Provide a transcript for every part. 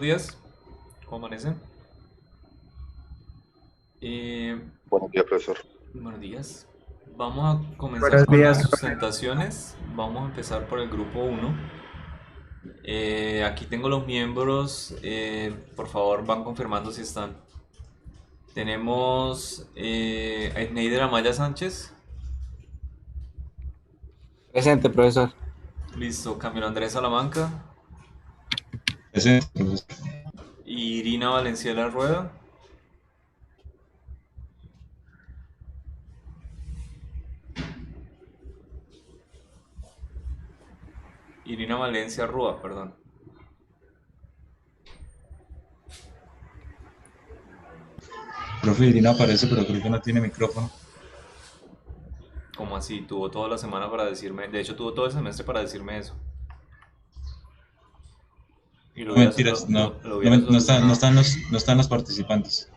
días. ¿Cómo amanecen? Eh, Buenos días, profesor. buenos días. Vamos a comenzar Buenos con días, las profe. sustentaciones. Vamos a empezar por el grupo uno. Aquí tengo los miembros. Por favor, van confirmando si están. Tenemos a Esneider Amaya Sánchez. Presente, profesor. Listo. Camilo Andrés Salamanca. Presente, profesor. Irina Valenciela Rueda. Irina Valencia Rúa, perdón. Profe Irina aparece, pero creo que no tiene micrófono. ¿Cómo así? Tuvo toda la semana para decirme. De hecho, tuvo todo el semestre para decirme eso. Y No mentiras, lo hubiera solucionado. no están los participantes.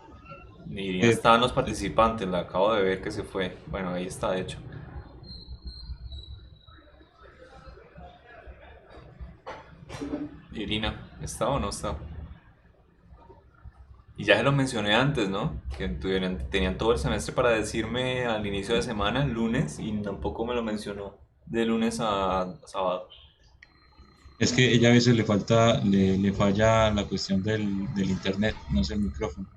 Ni Irina Eh, estaban los participantes, la acabo de ver que se fue. Bueno, ahí está, de hecho. Irina, ¿está o no está? Y ya se lo mencioné antes, ¿no? Que tenían todo el semestre para decirme al inicio de semana, el lunes, y tampoco me lo mencionó de lunes a sábado. es que ella a veces le falla la cuestión del internet, no sé el micrófono.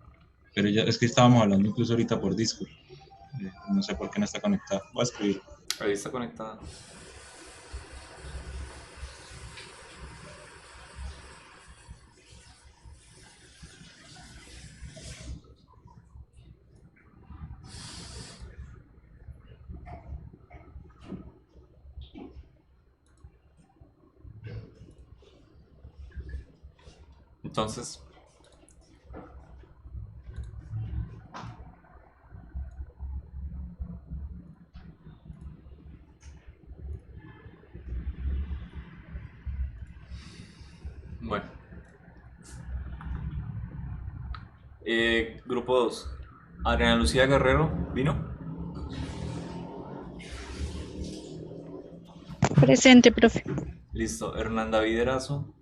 Pero ella, es que estábamos hablando incluso ahorita por Discord. No sé por qué no está conectada. Voy a escribir. Ahí está conectada. Entonces, bueno. Grupo 2. Adriana Lucía Guerrero, ¿vino? Presente, profe. Listo. Hernán David Erazo.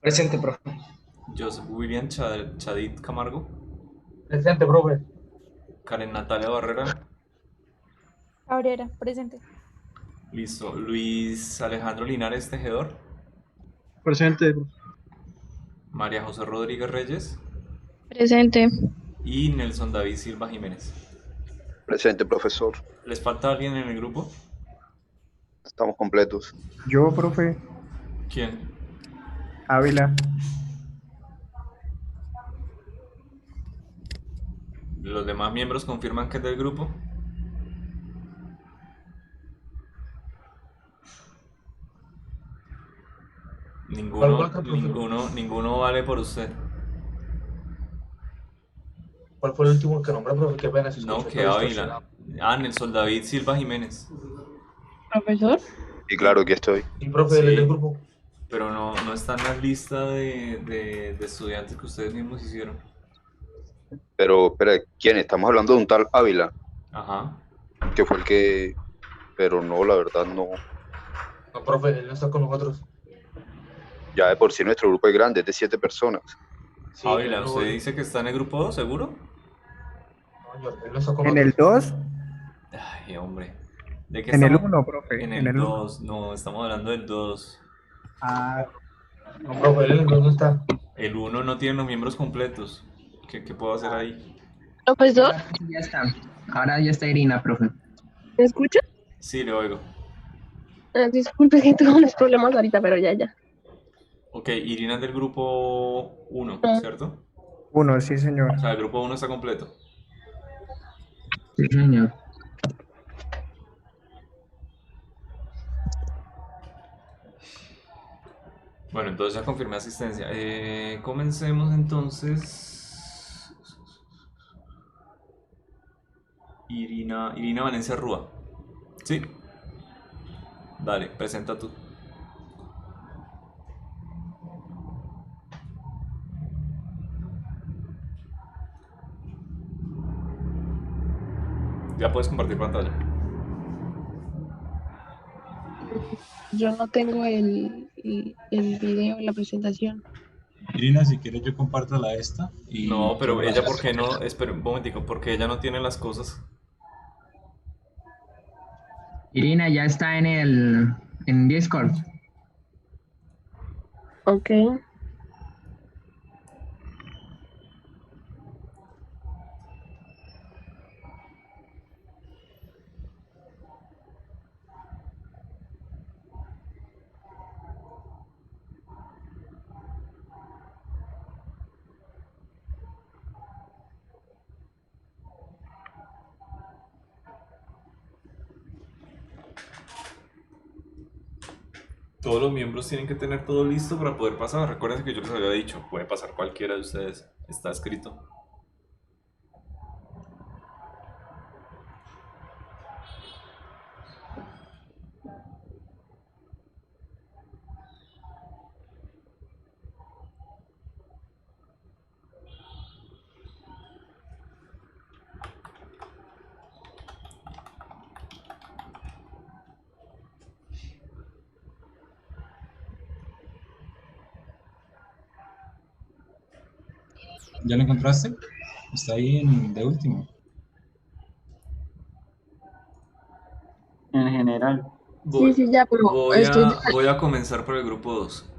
Presente, profe. Joseph William Chadid Camargo. Presente, profe. Karen Natalia Barrera. Cabrera, presente. Listo. Luis Alejandro Linares Tejedor. Presente. María José Rodríguez Reyes. Presente. Y Nelson David Silva Jiménez. Presente, profesor. ¿Les falta alguien en el grupo? Estamos completos. Yo, profe. ¿Quién? Ávila. ¿Los demás miembros confirman que es del grupo? Ninguno vale por usted. ¿Cuál fue el último que nombró, profe? Qué pena, se No, escuchó que todo Ávila. distorsionado. Nelson David Silva Jiménez. Profesor. Y claro, aquí estoy. Sí, profe, él es del Sí, grupo. pero no está en la lista de estudiantes que ustedes mismos hicieron. Pero, espera, ¿quién? Estamos hablando de un tal Ávila, Ajá. que fue el que... Pero no, la verdad, no. No, profe, él no está con nosotros. Ya de por sí nuestro grupo es grande, es de 7 personas. Sí, Ávila, ¿usted dice que está en el grupo 2, seguro? no, señor, él no está con ¿En el nosotros. 2? Ay, hombre. ¿De qué En el estamos? 1, profe. En En el el 1. 2. No, estamos hablando del 2. Ah, No, profe, él no está. El 1 no tiene los miembros completos. ¿Qué puedo hacer ahí? Profesor. Ya está. Ahora ya está Irina, profe. ¿Me escucha? Sí, le oigo. Disculpe que tuve unos problemas ahorita, pero ya. Ok, Irina es del grupo 1, ¿cierto? 1, sí, señor. O sea, el grupo 1 está completo. Sí, señor. Bueno, entonces ya confirmé asistencia. Comencemos entonces. Irina Valencia Rúa. ¿Sí? Dale, presenta tú. Ya puedes compartir pantalla. Yo no tengo el video en la presentación. Irina, si quieres yo comparto la esta y No, pero tú la ella, haces. ¿por qué no? Espera un momentico, porque ella no tiene las cosas. Irina ya está en Discord. Ok. Todos los miembros tienen que tener todo listo para poder pasar. Recuerden que yo les había dicho, puede pasar cualquiera de ustedes. Está escrito. ¿Ya lo encontraste? Está ahí de último. En general. Sí, sí, ya, pero estoy... Voy a comenzar por el grupo 2.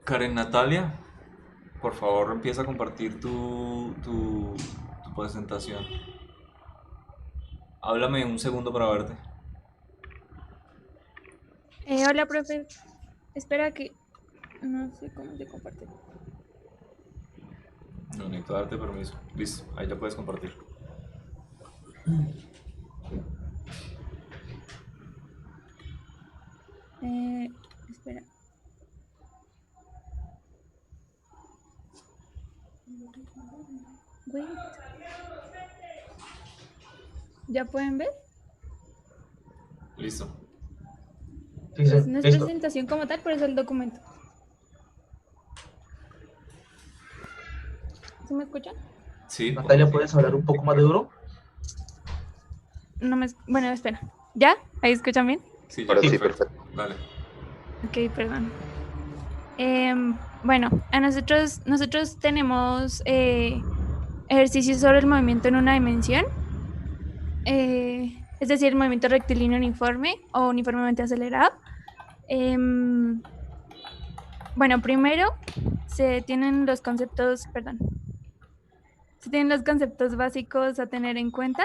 Karen Natalia, por favor empieza a compartir tu presentación. Háblame un segundo para verte. Hola, profe. Espera que... No sé cómo se comparte. No necesito darte permiso. Listo, ahí ya puedes compartir. Espera. Wait. ¿Ya pueden ver? Listo. Sí, sí, Pues no es listo. presentación como tal, pero es el documento. ¿Sí me escuchan? Sí. Natalia, ¿puedes hablar un poco más de duro? No me... Bueno, espera. ¿Ya? ¿Ahí escuchan bien? Sí, Ahora sí, perfecto. perfecto. Dale. Ok, perdón. Bueno, nosotros tenemos ejercicios sobre el movimiento en una dimensión, es decir, el movimiento rectilíneo uniforme o uniformemente acelerado. Bueno, primero se tienen los conceptos básicos a tener en cuenta,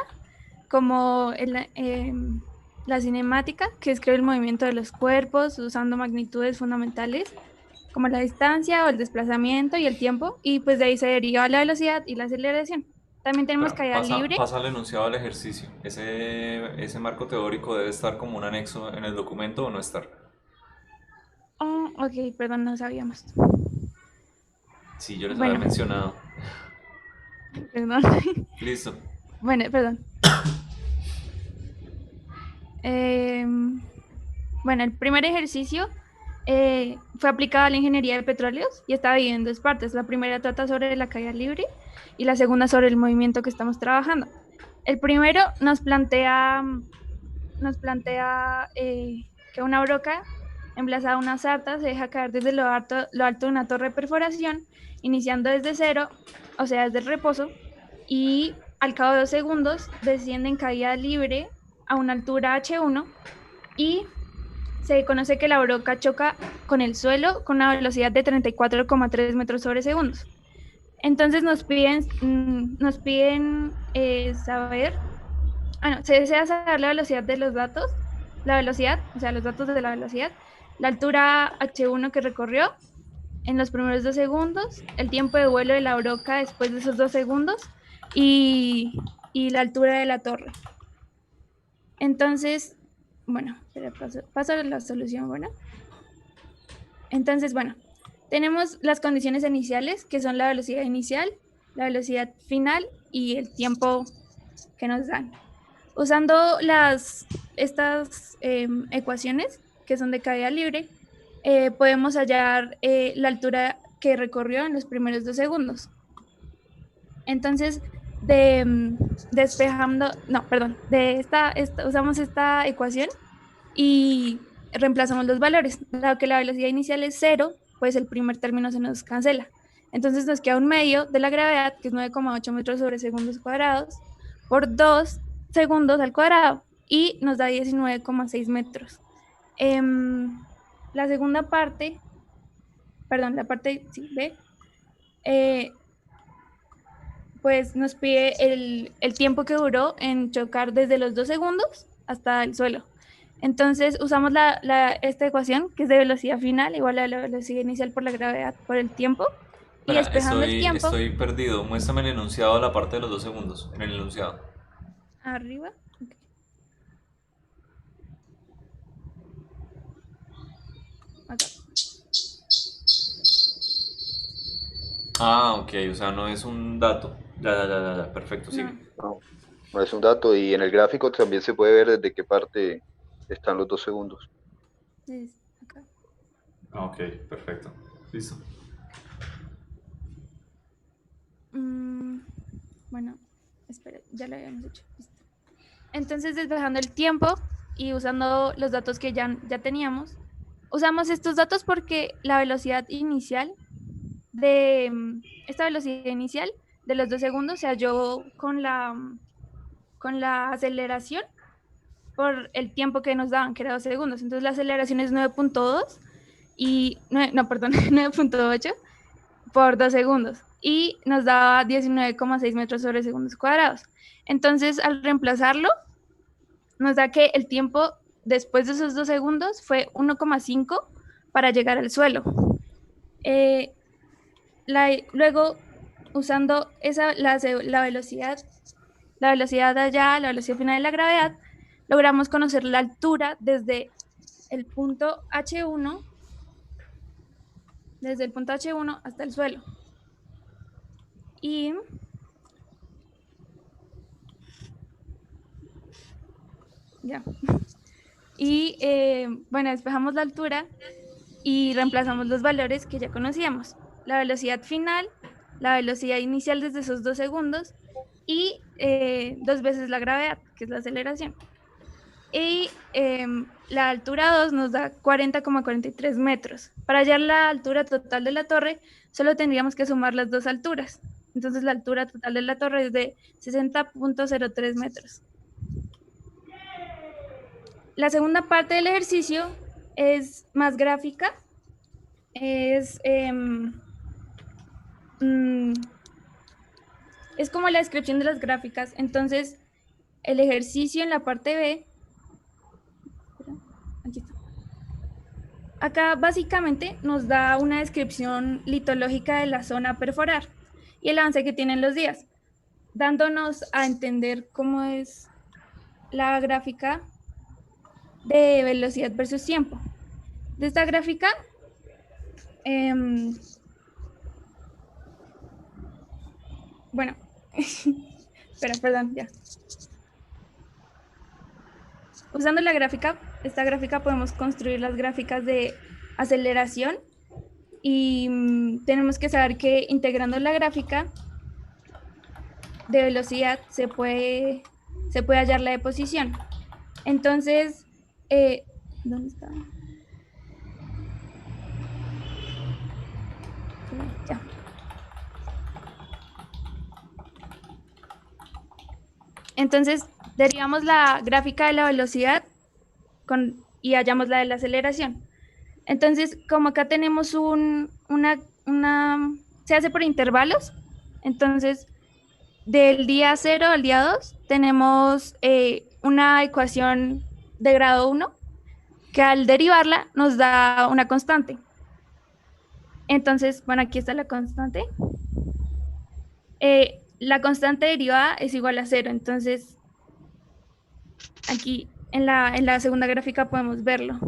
como la cinemática, que es crear el movimiento de los cuerpos usando magnitudes fundamentales, como la distancia o el desplazamiento y el tiempo, y pues de ahí se deriva la velocidad y la aceleración. También tenemos caída libre. Pasa al enunciado del ejercicio. Ese marco teórico debe estar como un anexo en el documento o no estar. Oh, ok, perdón, no sabíamos. Sí, yo les Bueno. había mencionado. Perdón. Listo. Bueno, perdón. Bueno, el primer ejercicio fue aplicado a la ingeniería de petróleos y está dividido en dos partes. La primera trata sobre la caída libre y la segunda sobre el movimiento que estamos trabajando. El primero nos plantea que una broca emplazada a una sarta se deja caer desde lo alto de una torre de perforación, iniciando desde cero, o sea, desde el reposo, y al cabo de 2 segundos desciende en caída libre a una altura h1 y se conoce que la broca choca con el suelo con una velocidad de 34,3 metros sobre segundos. Entonces nos piden saber, se desea saber la velocidad de los datos, los datos de la velocidad, la altura h1 que recorrió en los primeros 2 segundos, el tiempo de vuelo de la broca después de esos 2 segundos y la altura de la torre. Entonces, bueno, paso a la solución, bueno. Entonces, bueno, tenemos las condiciones iniciales, que son la velocidad inicial, la velocidad final y el tiempo que nos dan. Usando estas ecuaciones, que son de caída libre, podemos hallar la altura que recorrió en los primeros 2 segundos. Entonces, usamos esta ecuación y reemplazamos los valores. Dado que la velocidad inicial es 0, pues el primer término se nos cancela. Entonces nos queda un medio de la gravedad, que es 9,8 metros sobre segundos cuadrados, por 2 segundos al cuadrado, y nos da 19,6 metros. La segunda parte, perdón, la parte sí, B, pues nos pide el tiempo que duró en chocar desde los 2 segundos hasta el suelo. Entonces usamos esta ecuación, que es de velocidad final igual a la velocidad inicial por la gravedad por el tiempo. Y Espera, despejando el tiempo, estoy perdido. Muéstrame el enunciado, la parte de los 2 segundos. En el enunciado. arriba. Ok. Acá. Ah, ok, o sea, no es un dato. Ya, perfecto, sigue. No, no es un dato y en el gráfico también se puede ver desde qué parte están los 2 segundos. Entonces, acá. Ah, ok, perfecto. Listo. Bueno, espera, ya lo habíamos hecho. Listo. Entonces, despejando el tiempo y usando los datos que ya teníamos, usamos estos datos porque la velocidad inicial esta velocidad inicial de los 2 segundos se halló con la aceleración por el tiempo que nos daban, que era 2 segundos. Entonces la aceleración es 9.2 y, no, perdón, 9.8 por 2 segundos y nos daba 19,6 metros sobre segundos cuadrados. Entonces al reemplazarlo, nos da que el tiempo después de esos 2 segundos fue 1,5 para llegar al suelo. Luego, usando la velocidad allá, la velocidad final de la gravedad, logramos conocer la altura desde el punto H1, hasta el suelo. Y ya. Y bueno, despejamos la altura y reemplazamos los valores que ya conocíamos. La velocidad final, la velocidad inicial desde esos 2 segundos y 2 veces la gravedad, que es la aceleración. Y la altura 2 nos da 40,43 metros. Para hallar la altura total de la torre, solo tendríamos que sumar las 2 alturas. Entonces la altura total de la torre es de 60,03 metros. La segunda parte del ejercicio es más gráfica. Es como la descripción de las gráficas. Entonces, el ejercicio en la parte B, aquí está. Acá básicamente nos da una descripción litológica de la zona a perforar y el avance que tienen los días, dándonos a entender cómo es la gráfica de velocidad versus tiempo. De esta gráfica, bueno, perdón, ya. Usando esta gráfica podemos construir las gráficas de aceleración y tenemos que saber que integrando la gráfica de velocidad se puede hallar la de posición. Entonces, ¿dónde está? Ya. Entonces, derivamos la gráfica de la velocidad y hallamos la de la aceleración. Entonces, como acá tenemos se hace por intervalos, entonces, del día 0 al día 2, tenemos una ecuación de grado 1, que al derivarla nos da una constante. Entonces, bueno, aquí está la constante. La constante derivada es igual a 0, entonces aquí en la segunda gráfica podemos verlo.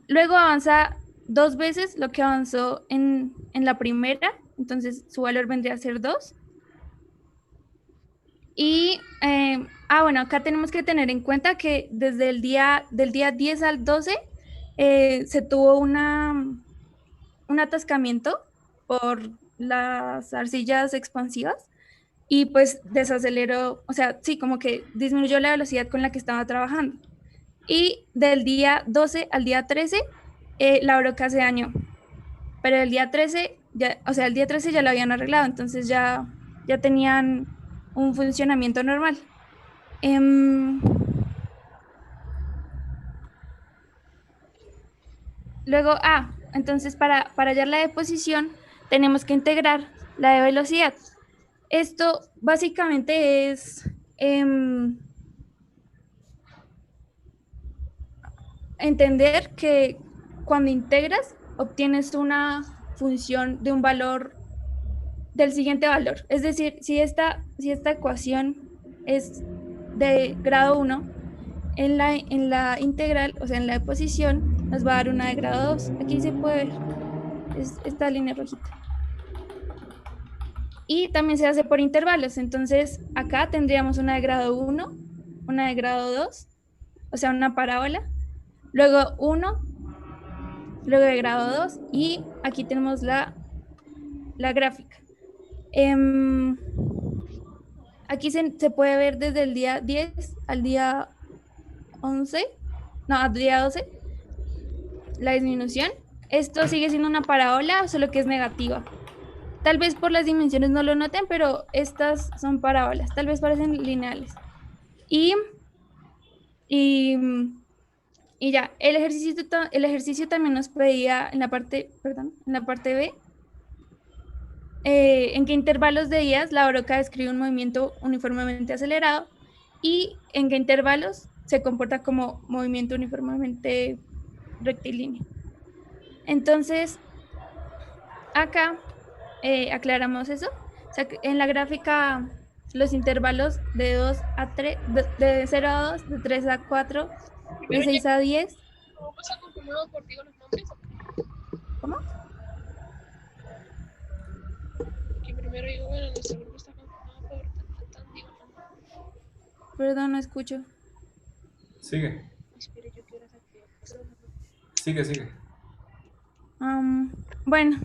Luego avanza 2 veces lo que avanzó en la primera, entonces su valor vendría a ser 2. Y, bueno, acá tenemos que tener en cuenta que desde del día 10 al 12 se tuvo un atascamiento por las arcillas expansivas y pues desaceleró, o sea, sí, como que disminuyó la velocidad con la que estaba trabajando. Y del día 12 al día 13, la broca se dañó. Pero el día 13, ya, o sea, el día 13 ya lo habían arreglado, entonces ya tenían un funcionamiento normal. Luego, entonces para hallar la de posición tenemos que integrar la de velocidad. Esto básicamente es entender que cuando integras obtienes una función de un valor del siguiente valor. Es decir, si esta ecuación es de grado 1, en la integral, o sea, en la posición, nos va a dar una de grado 2. Aquí se puede ver, es esta línea rojita. Y también se hace por intervalos, entonces acá tendríamos una de grado 1, una de grado 2, o sea, una parábola, luego 1, luego de grado 2, y aquí tenemos la gráfica. Aquí se puede ver desde el día 10 al día 11, no, al día 12, la disminución. Esto sigue siendo una parábola, solo que es negativa. Tal vez por las dimensiones no lo noten, pero estas son parábolas, tal vez parecen lineales. Y ya, el ejercicio también nos pedía en la parte B, en qué intervalos de días la broca describe un movimiento uniformemente acelerado y en qué intervalos se comporta como movimiento uniformemente rectilíneo. Entonces, acá aclaramos eso. O sea, en la gráfica, los intervalos de 2 a 3, de 0 a 2, de 3 a 4, de 6 a 10. ¿Vamos a confirmar por ti los nombres? ¿Cómo? Que primero digo, bueno, nuestro grupo está confirmado por tan digo. Perdón, no escucho. Sigue, Espere, yo quiero saber. sigue. Bueno,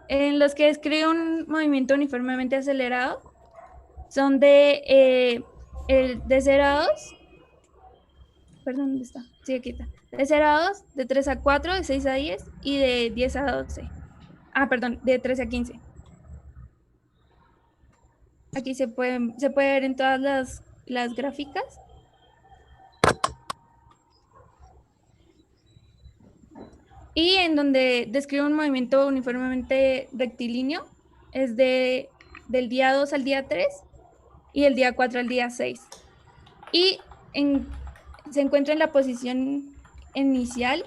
en los que describe un movimiento uniformemente acelerado son de 0 a 2. Perdón, ¿dónde está? Sí, aquí está. De 0 a 2, de 3 a 4, de 6 a 10 y de 10 a 12. Perdón, de 13 a 15. Aquí se puede ver en todas las gráficas. Y en donde describe un movimiento uniformemente rectilíneo es del día 2 al día 3 y el día 4 al día 6. Y se encuentra en la posición inicial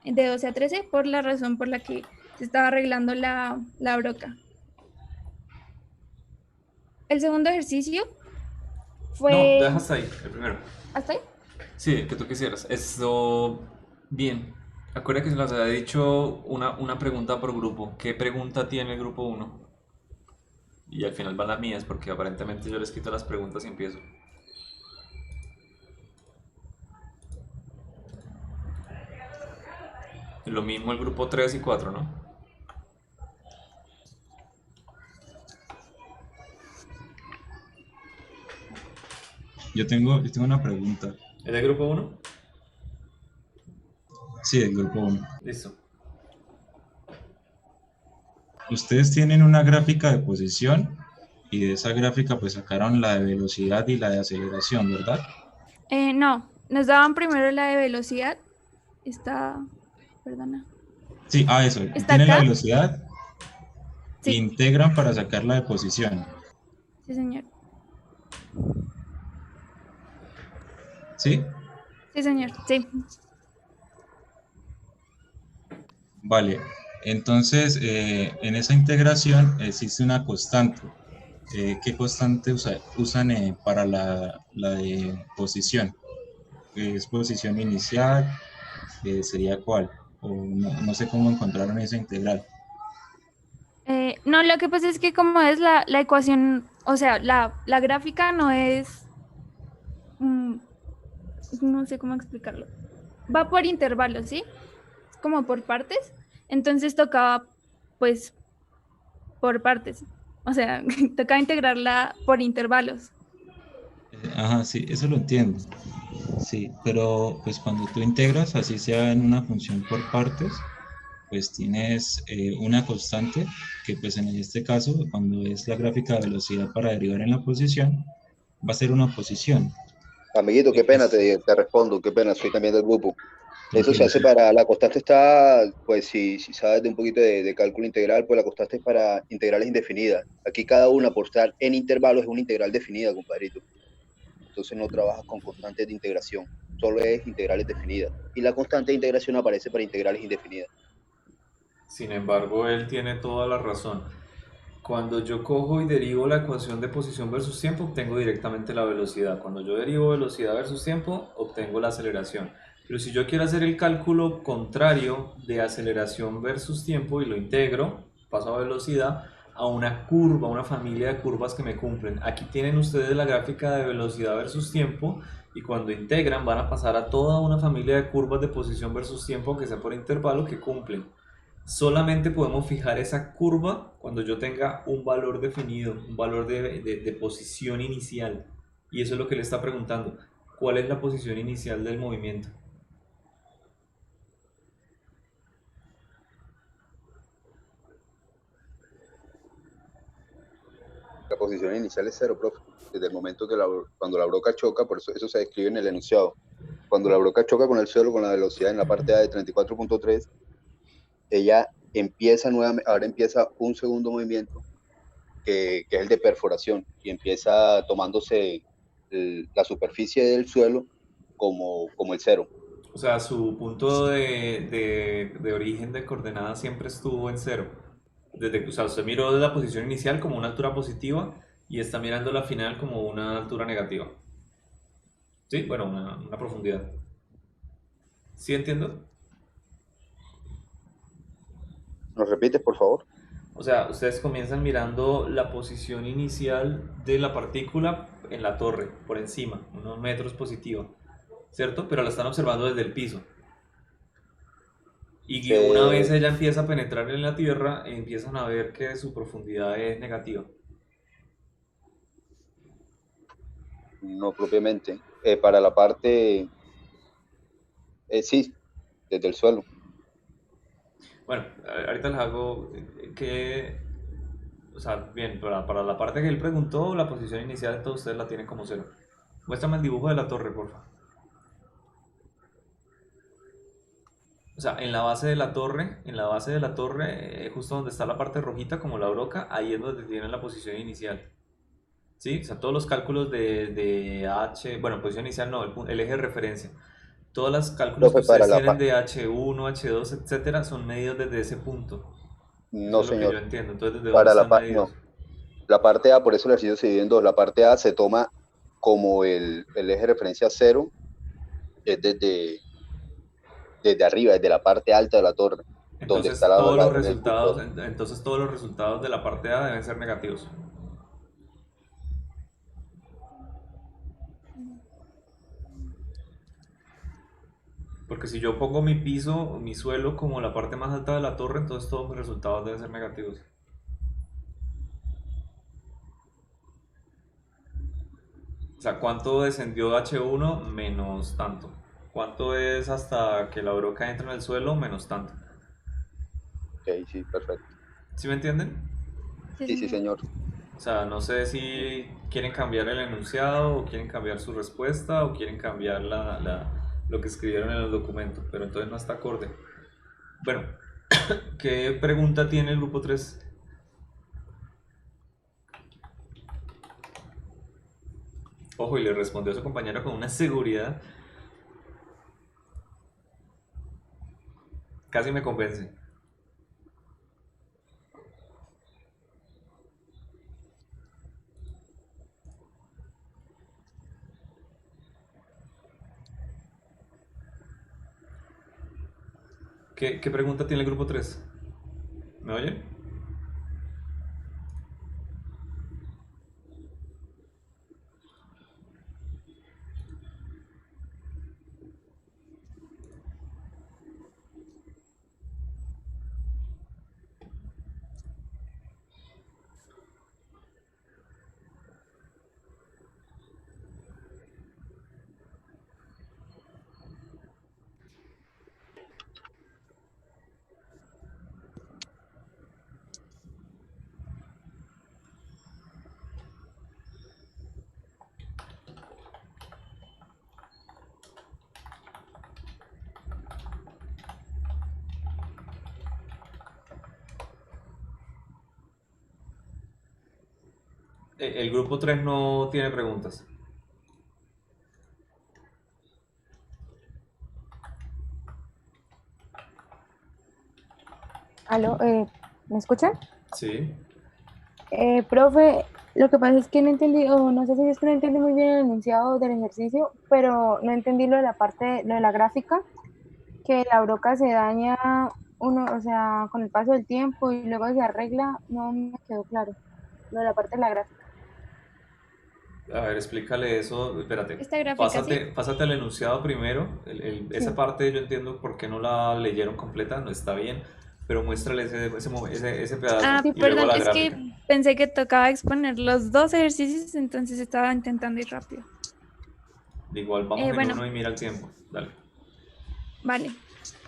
de 12 a 13 por la razón por la que se estaba arreglando la broca. El segundo ejercicio fue... No, deja hasta ahí, el primero. ¿Hasta ahí? Sí, el que tú quisieras. Esto, bien. Acuerda que se les había dicho una pregunta por grupo. ¿Qué pregunta tiene el grupo 1? Y al final van las mías, porque aparentemente yo les quito las preguntas y empiezo. Lo mismo el grupo 3 y 4, ¿no? Yo tengo una pregunta. ¿Es del grupo 1? Sí, del grupo 1. Listo. Ustedes tienen una gráfica de posición y de esa gráfica pues sacaron la de velocidad y la de aceleración, ¿verdad? No, nos daban primero la de velocidad. Perdona. Sí, eso. ¿Está Tienen la acá? velocidad, Sí. integran para sacar la de posición. Sí, señor. ¿Sí? Sí, señor. Sí. Vale. Entonces, en esa integración existe una constante. ¿Qué constante usan para la de posición? ¿Es posición inicial? ¿Sería cuál? O no sé cómo encontraron esa integral. No, lo que pasa es que como es la ecuación, o sea, la gráfica no es, no sé cómo explicarlo. Va por intervalos, ¿sí? Es como por partes. Entonces tocaba, pues, por partes. O sea, tocaba integrarla por intervalos. Ajá, sí, eso lo entiendo. Sí, pero pues cuando tú integras, así sea en una función por partes, pues tienes una constante que pues en este caso, cuando es la gráfica de velocidad para derivar en la posición, va a ser una posición. Amiguito, qué pena, X, te respondo, qué pena, soy también del grupo. Eso se tranquilo, hace sí. para, la constante está, pues si sabes de un poquito de cálculo integral, pues la constante es para integrales indefinidas. Aquí cada una por estar en intervalos es una integral definida, compadrito. Entonces no trabajas con constantes de integración, solo es integrales definidas. Y la constante de integración aparece para integrales indefinidas. Sin embargo, él tiene toda la razón. Cuando yo cojo y derivo la ecuación de posición versus tiempo, obtengo directamente la velocidad. Cuando yo derivo velocidad versus tiempo, obtengo la aceleración. Pero si yo quiero hacer el cálculo contrario de aceleración versus tiempo y lo integro, paso a velocidad, a una curva, una familia de curvas que me cumplen. Aquí tienen ustedes la gráfica de velocidad versus tiempo y cuando integran van a pasar a toda una familia de curvas de posición versus tiempo que sea por intervalo que cumplen. Solamente podemos fijar esa curva cuando yo tenga un valor definido, un valor de posición inicial. Y eso es lo que le está preguntando. ¿Cuál es la posición inicial del movimiento? La posición inicial es cero, profe. Desde el momento que cuando la broca choca, por eso se describe en el enunciado. Cuando la broca choca con el suelo con la velocidad en la parte A de 34.3, ella empieza nuevamente, ahora empieza un segundo movimiento que es el de perforación y empieza tomándose la superficie del suelo como el cero. O sea, su punto de origen de coordenada siempre estuvo en cero. Desde que, o sea, usted miró la posición inicial como una altura positiva y está mirando la final como una altura negativa. ¿Sí? Bueno, una profundidad. ¿Sí entiendo? ¿Nos repites, por favor? O sea, ustedes comienzan mirando la posición inicial de la partícula en la torre, por encima, unos metros positiva, ¿cierto? Pero la están observando desde el piso. Y una vez Se, ella empieza a penetrar en la Tierra, empiezan a ver que su profundidad es negativa. no propiamente. Para la parte, sí, desde el suelo. Bueno, ahorita les hago que, o sea, bien, para la parte que él preguntó, la posición inicial de todos ustedes la tienen como cero. Muéstrame el dibujo de la torre, por favor. O sea, en la base de la torre, justo donde está la parte rojita como la broca, ahí es donde tienen la posición inicial. ¿Sí? O sea, todos los cálculos de H, bueno, posición inicial no, el eje de referencia. Todos los cálculos que Profe, ustedes tienen de H1, H2, etcétera, son medidos desde ese punto. Eso no, es lo que yo señor. entiendo. Entonces, ¿desde dónde están No. medidos? La parte A, por eso la ejercicio se divide en dos. La parte A se toma como el eje de referencia cero, es desde arriba, desde la parte alta de la torre, donde está Entonces, todos los el resultados, cursor. entonces todos los resultados de la parte A deben ser negativos. Porque si yo pongo mi piso, mi suelo como la parte más alta de la torre, entonces todos mis resultados deben ser negativos. O sea, ¿cuánto descendió H1 menos tanto? ¿Cuánto es hasta que la broca entra en el suelo menos tanto? Ok, sí, perfecto. ¿Sí me entienden? Sí, Sí, sí, señor. señor. O sea, no sé si quieren cambiar el enunciado o quieren cambiar su respuesta o quieren cambiar lo que escribieron en el documento, pero entonces no está acorde. Bueno, ¿qué pregunta tiene el grupo 3? Ojo, y le respondió a su compañero con una seguridad. Casi me convence. ¿Qué pregunta tiene el grupo 3? ¿Me oyen? El grupo 3 no tiene preguntas. Aló, ¿me escuchan? Sí. Profe, lo que pasa es que no entendí, o no sé si es que no entendí muy bien el enunciado del ejercicio, pero no entendí lo de la parte, lo de la gráfica, que la broca se daña uno, o sea, con el paso del tiempo y luego se arregla, no me quedó claro, lo de la parte de la gráfica. A ver, explícale eso. Espérate. Esta gráfica, ¿sí? Pásate al enunciado primero. Esa Sí. parte yo entiendo por qué no la leyeron completa, no está bien. Pero muéstrale ese pedazo Ah, Sí, y luego perdón, la es gráfica. que pensé que tocaba exponer los dos ejercicios, entonces estaba intentando ir rápido. Igual vamos en Bueno, uno y mira el tiempo. Dale. vale.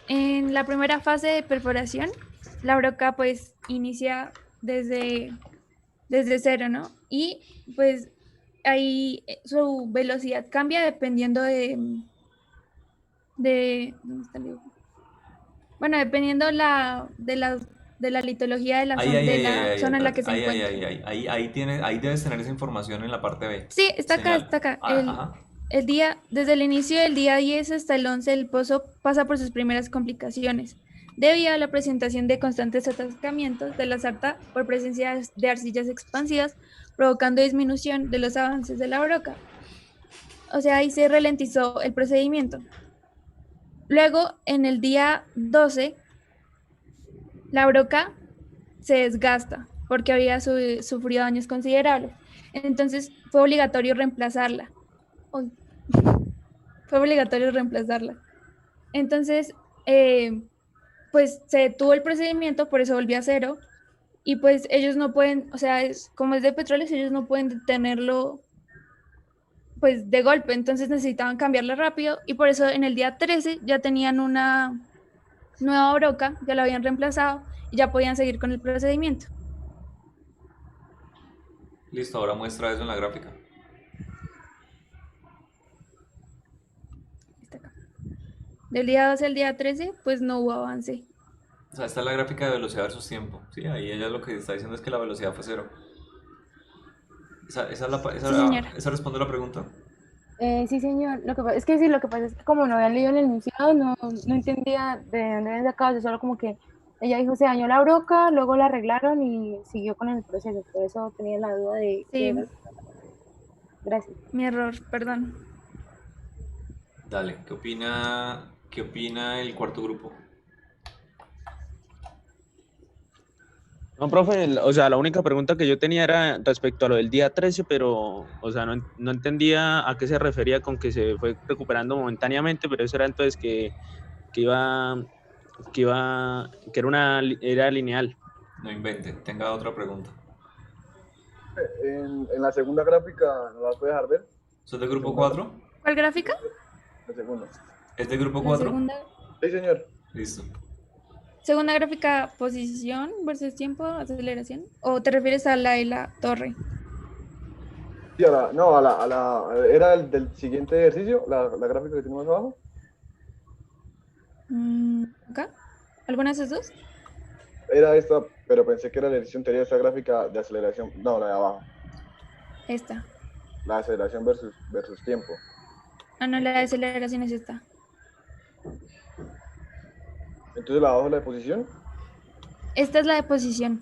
En la primera fase de perforación, la broca pues inicia desde cero, ¿no? Y pues ahí su velocidad cambia dependiendo ¿dónde está el dibujo? Bueno, dependiendo de la litología Ahí, ahí, de ahí, ahí, la ahí, zona en la espérate. que se Ahí, ahí, encuentra. ahí, ahí, ahí debes tener esa información en la parte B. Sí, está acá, Señala. está acá. Ah, ajá. Desde el inicio del día 10 hasta el 11, el pozo pasa por sus primeras complicaciones, debido a la presentación de constantes atascamientos de la sarta por presencia de arcillas expansivas, provocando disminución de los avances de la broca. O sea, ahí se ralentizó el procedimiento. Luego, en el día 12, la broca se desgasta porque había sufrido daños considerables. Entonces, fue obligatorio reemplazarla. Uy, fue obligatorio reemplazarla. Entonces, pues se detuvo el procedimiento, por eso volvió a cero. Y pues ellos no pueden, o sea, como es de petróleo, ellos no pueden detenerlo pues de golpe. Entonces necesitaban cambiarla rápido y por eso en el día 13 ya tenían una nueva broca, ya la habían reemplazado y ya podían seguir con el procedimiento. Listo, ahora muestra eso en la gráfica. Está acá. Del día 12 al día 13, pues no hubo avance. O sea, esta es la gráfica de velocidad versus tiempo. Sí, ahí ella lo que está diciendo es que la velocidad fue cero. Sí, señora. Esa responde la pregunta. Sí, señor. Lo que es que sí, lo que pasa es que como no habían leído el enunciado, no entendía de dónde habían sacado eso, solo como que ella dijo se dañó la broca, luego la arreglaron y siguió con el proceso. Por eso tenía la duda de qué Sí, era. Gracias. mi error, perdón. Dale, qué opina el cuarto grupo? No, profe, o sea, la única pregunta que yo tenía era respecto a lo del día 13, pero, o sea, no entendía a qué se refería con que se fue recuperando momentáneamente, pero eso era entonces que iba, que era lineal. No invente, tenga otra pregunta. En la segunda gráfica, ¿nos la puede dejar ver? ¿Eso es de grupo 4? ¿Cuál gráfica? La segunda. ¿Es de grupo La 4? segunda, Sí, señor. Listo. segunda gráfica, posición versus tiempo, aceleración. ¿O te refieres a la de la torre? Sí, era el del siguiente ejercicio, la gráfica que tenemos abajo. ¿Acá? ¿Alguna de esas dos? Era esta, pero pensé que era la ejercicio anterior, esta gráfica de aceleración. No, la de abajo. Esta. La aceleración versus tiempo. Ah, no, la de aceleración es esta. Entonces la de abajo es la de posición. Esta es la de posición.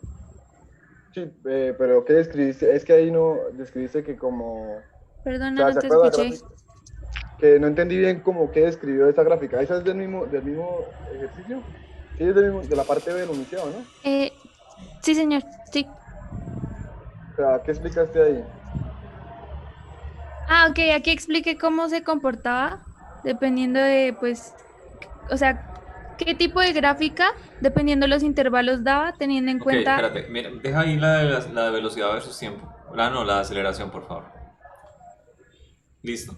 Sí, pero ¿qué describiste? Es que ahí no describiste que como... Perdona, O sea, no te ¿se acuerda la escuché. gráfica? Que no entendí bien cómo qué describió esa gráfica. ¿Esa es del mismo ejercicio? Sí, es de la parte B del enunciado, ¿no? Sí, señor, sí. O sea, ¿qué explicaste ahí? Ah, ok, aquí expliqué cómo se comportaba dependiendo de, pues, o sea, qué tipo de gráfica, dependiendo de los intervalos daba, teniendo en Ok, cuenta... espérate, mira, deja ahí la de velocidad versus tiempo. No, la de aceleración, por favor. Listo.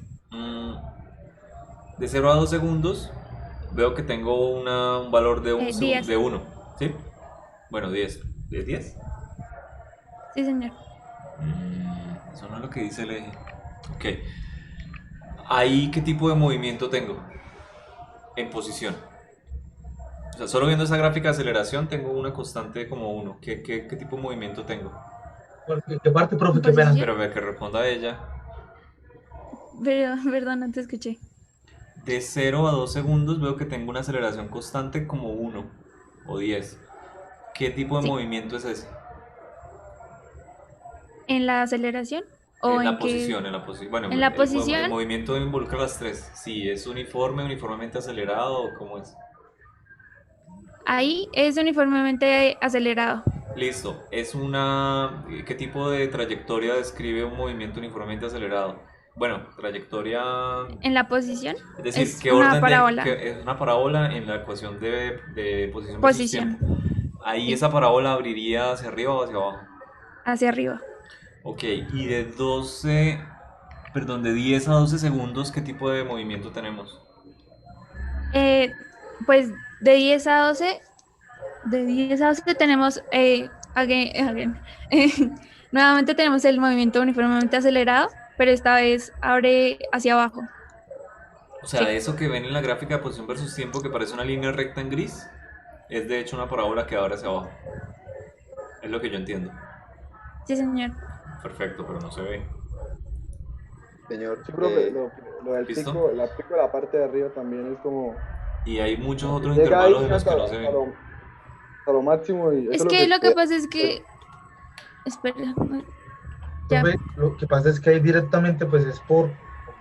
De 0 a 2 segundos, veo que tengo un valor de 10. de 1, ¿sí? Bueno, 10. ¿10, 10? Sí, señor. Eso no es lo que dice el eje. Ok. Ahí, ¿qué tipo de movimiento tengo? En posición. O sea, solo viendo esa gráfica de aceleración tengo una constante como 1. ¿Qué tipo de movimiento tengo? ¿Qué parte, profe? Qué pena. Posición. Pero ve que responda ella. Pero, perdón, no te escuché. De 0 a 2 segundos veo que tengo una aceleración constante como 1 o 10. ¿Qué tipo de Sí. movimiento es ese? ¿En la aceleración? ¿O En la en qué? posición, en la posición. Bueno, ¿En la el posición? movimiento involucra las tres. Si es uniforme, uniformemente acelerado o cómo es. Ahí es uniformemente acelerado. Listo. ¿Qué tipo de trayectoria describe un movimiento uniformemente acelerado? Bueno, trayectoria. En la posición Es decir, es ¿qué una orden parábola. es una parábola en la ecuación de posición versus Posición. tiempo? Ahí Sí. esa parábola abriría hacia arriba o hacia abajo. Hacia arriba. Ok, y de 10 a 12 segundos, ¿qué tipo de movimiento tenemos? Pues de 10 a 12, tenemos again. Nuevamente tenemos el movimiento uniformemente acelerado, pero esta vez abre hacia abajo. O sea, Sí. eso que ven en la gráfica de posición versus tiempo que parece una línea recta en gris, es de hecho una parábola que abre hacia abajo. Es lo que yo entiendo. Sí, señor. Perfecto, pero no se ve. Señor, Sí, profe, lo del ¿Listo? pico, la pico de la parte de arriba también es como... Y hay muchos otros Llega ahí intervalos en los que hasta, no se ven. hasta lo máximo y eso Es es lo que que... lo que pasa es que... Espera. Ya. Profe, lo que pasa es que ahí directamente pues es por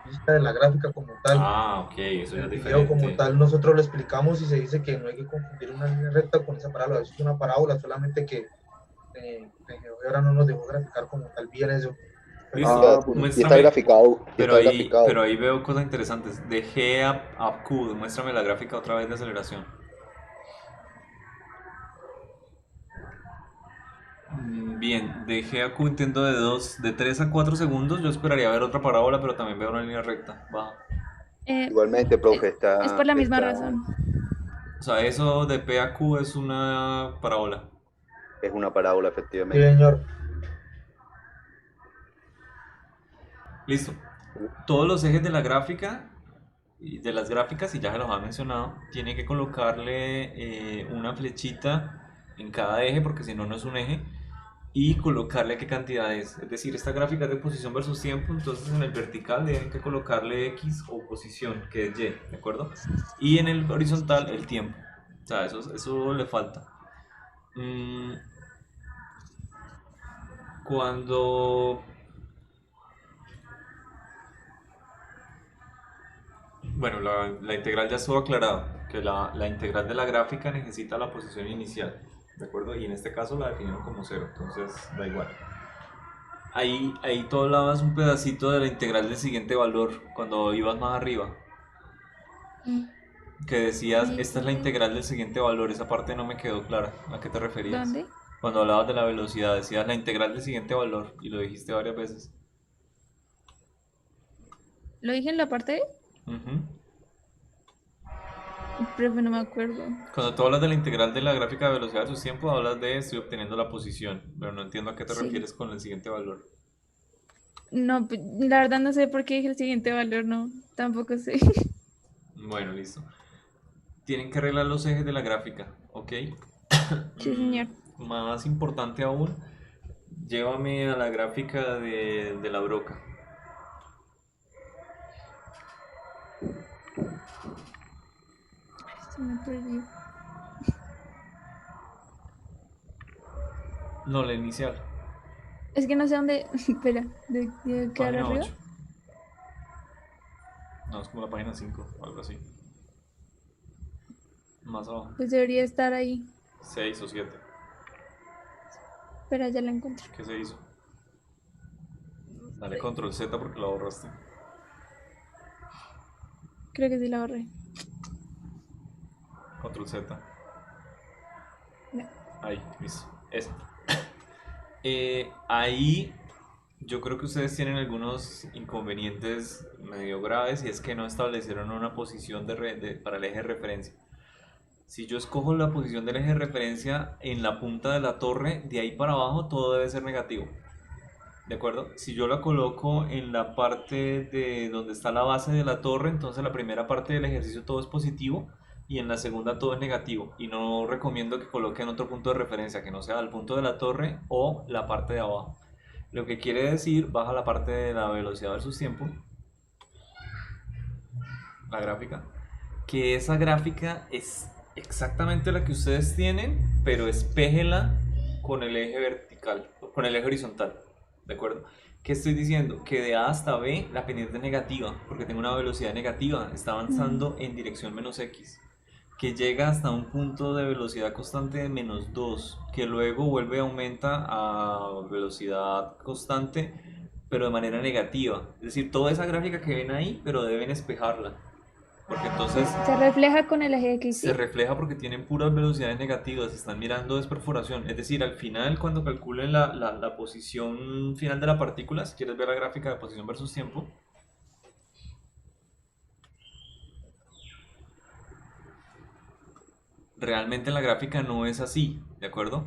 vista de la gráfica como tal. Ah, ok, eso ya El es video como diferente. tal nosotros lo explicamos y se dice que no hay que confundir una línea recta con esa parábola. Eso es una parábola, solamente que ahora no nos dejó graficar como tal bien eso. Listo, pues, y está muéstrame. graficado. Pero está ahí, graficado. pero ahí veo cosas interesantes. De G a Q, muéstrame la gráfica otra vez de aceleración. Bien, de G a Q entiendo de 3 a 4 segundos. Yo esperaría ver otra parábola, pero también veo una línea recta. Baja. Igualmente, profe, Es por la misma razón. O sea, eso de P a Q es una parábola. Es una parábola, Sí, efectivamente. señor. Listo. Todos los ejes de la gráfica y de las gráficas, y ya se los ha mencionado, tiene que colocarle una flechita en cada eje, porque si no, no es un eje, y colocarle qué cantidad es. Es decir, esta gráfica es de posición versus tiempo, entonces en el vertical deben que colocarle X o posición, que es Y, ¿de acuerdo? Y en el horizontal el tiempo. O sea, eso le falta. Cuando... Bueno, la integral ya estuvo aclarado, que la integral de la gráfica necesita la posición inicial, ¿de acuerdo? Y en este caso la definieron como 0, entonces da igual. Ahí tú hablabas un pedacito de la integral del siguiente valor, cuando ibas más arriba, que decías, esta es la integral del siguiente valor, esa parte no me quedó clara, ¿a qué te referías? ¿Dónde? Cuando hablabas de la velocidad, decías la integral del siguiente valor, y lo dijiste varias veces. ¿Lo dije en la parte? Ujú. Profe, no me acuerdo. Cuando tú hablas de la integral de la gráfica de velocidad versus tiempo, hablas de estoy obteniendo la posición, pero no entiendo a qué te Sí. refieres con el siguiente valor. No, la verdad no sé por qué dije el siguiente valor, no, tampoco sé. Bueno, listo. Tienen que arreglar los ejes de la gráfica, ¿ok? Sí, señor. Más importante aún, llévame a la gráfica de la broca. Se me perdió. No, la inicial. Es que no sé dónde. Espera, ¿de qué Página arriba? 8. No, es como la página 5, algo así. Más abajo. Pues debería estar ahí. 6 o 7. Espera, ya la encontré. ¿Qué se hizo? Dale control Z porque la borraste. Creo que sí la borré. Control Z. No. Ahí, listo. Esa. Ahí yo creo que ustedes tienen algunos inconvenientes medio graves y es que no establecieron una posición para el eje de referencia. Si yo escojo la posición del eje de referencia en la punta de la torre, de ahí para abajo todo debe ser negativo. ¿De acuerdo? Si yo la coloco en la parte de donde está la base de la torre, entonces la primera parte del ejercicio todo es positivo y en la segunda todo es negativo. Y no recomiendo que coloquen otro punto de referencia que no sea el punto de la torre o la parte de abajo. Lo que quiere decir, baja la parte de la velocidad versus tiempo, la gráfica, que esa gráfica es exactamente la que ustedes tienen, pero espéjela con el eje vertical, con el eje horizontal, ¿de acuerdo? ¿Qué estoy diciendo? Que de A hasta B la pendiente es negativa, porque tengo una velocidad negativa, está avanzando en dirección menos X, que llega hasta un punto de velocidad constante de menos 2, que luego vuelve a aumenta a velocidad constante, pero de manera negativa. Es decir, toda esa gráfica que ven ahí, pero deben espejarla. Porque entonces Se refleja con el eje X, se ¿sí? refleja porque tienen puras velocidades negativas, están mirando desperforación. Es decir, al final, cuando calculen la posición final de la partícula, si quieres ver la gráfica de posición versus tiempo, realmente la gráfica no es así, ¿de acuerdo?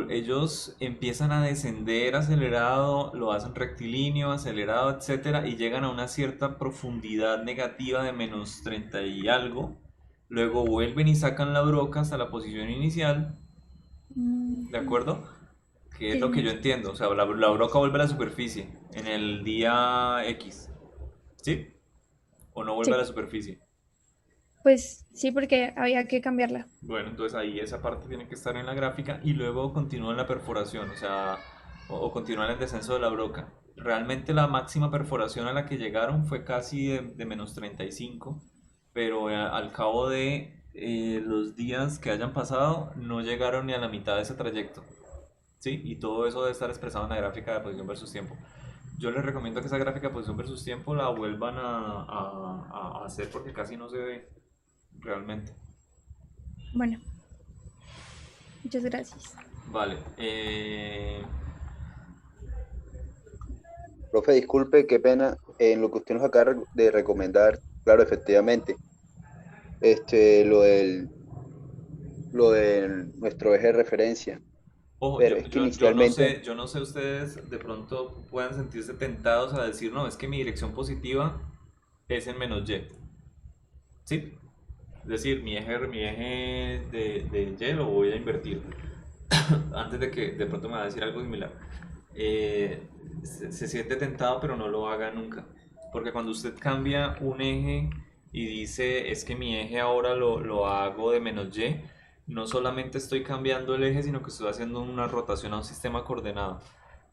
Ellos empiezan a descender acelerado, lo hacen rectilíneo, acelerado, etcétera, y llegan a una cierta profundidad negativa de menos 30 y algo. Luego vuelven y sacan la broca hasta la posición inicial, ¿de acuerdo? Que es Sí, lo que yo señor. entiendo. O sea, la broca vuelve a la superficie en el día X, ¿sí? ¿O no vuelve a Sí, la superficie? pues sí, porque había que cambiarla. Bueno, entonces ahí esa parte tiene que estar en la gráfica y luego continúa la perforación, o sea, o continúa el descenso de la broca. Realmente la máxima perforación a la que llegaron fue casi de menos 35, pero al cabo de los días que hayan pasado no llegaron ni a la mitad de ese trayecto, ¿sí? Y todo eso debe estar expresado en la gráfica de posición versus tiempo. Yo les recomiendo que esa gráfica de posición versus tiempo la vuelvan a hacer porque casi no se ve realmente. Bueno, muchas gracias. Vale. Profe, disculpe, qué pena, en lo que usted nos acaba de recomendar, claro, efectivamente, lo lo de nuestro eje de referencia, Ojo, pero es que inicialmente, yo no sé ustedes de pronto puedan sentirse tentados a decir, no, es que mi dirección positiva es en menos Y. ¿Sí? Es decir, mi eje de Y lo voy a invertir. Antes de que de pronto me va a decir algo similar. Se siente tentado, pero no lo haga nunca. Porque cuando usted cambia un eje y dice, es que mi eje ahora lo hago de menos Y, no solamente estoy cambiando el eje, sino que estoy haciendo una rotación a un sistema coordenado.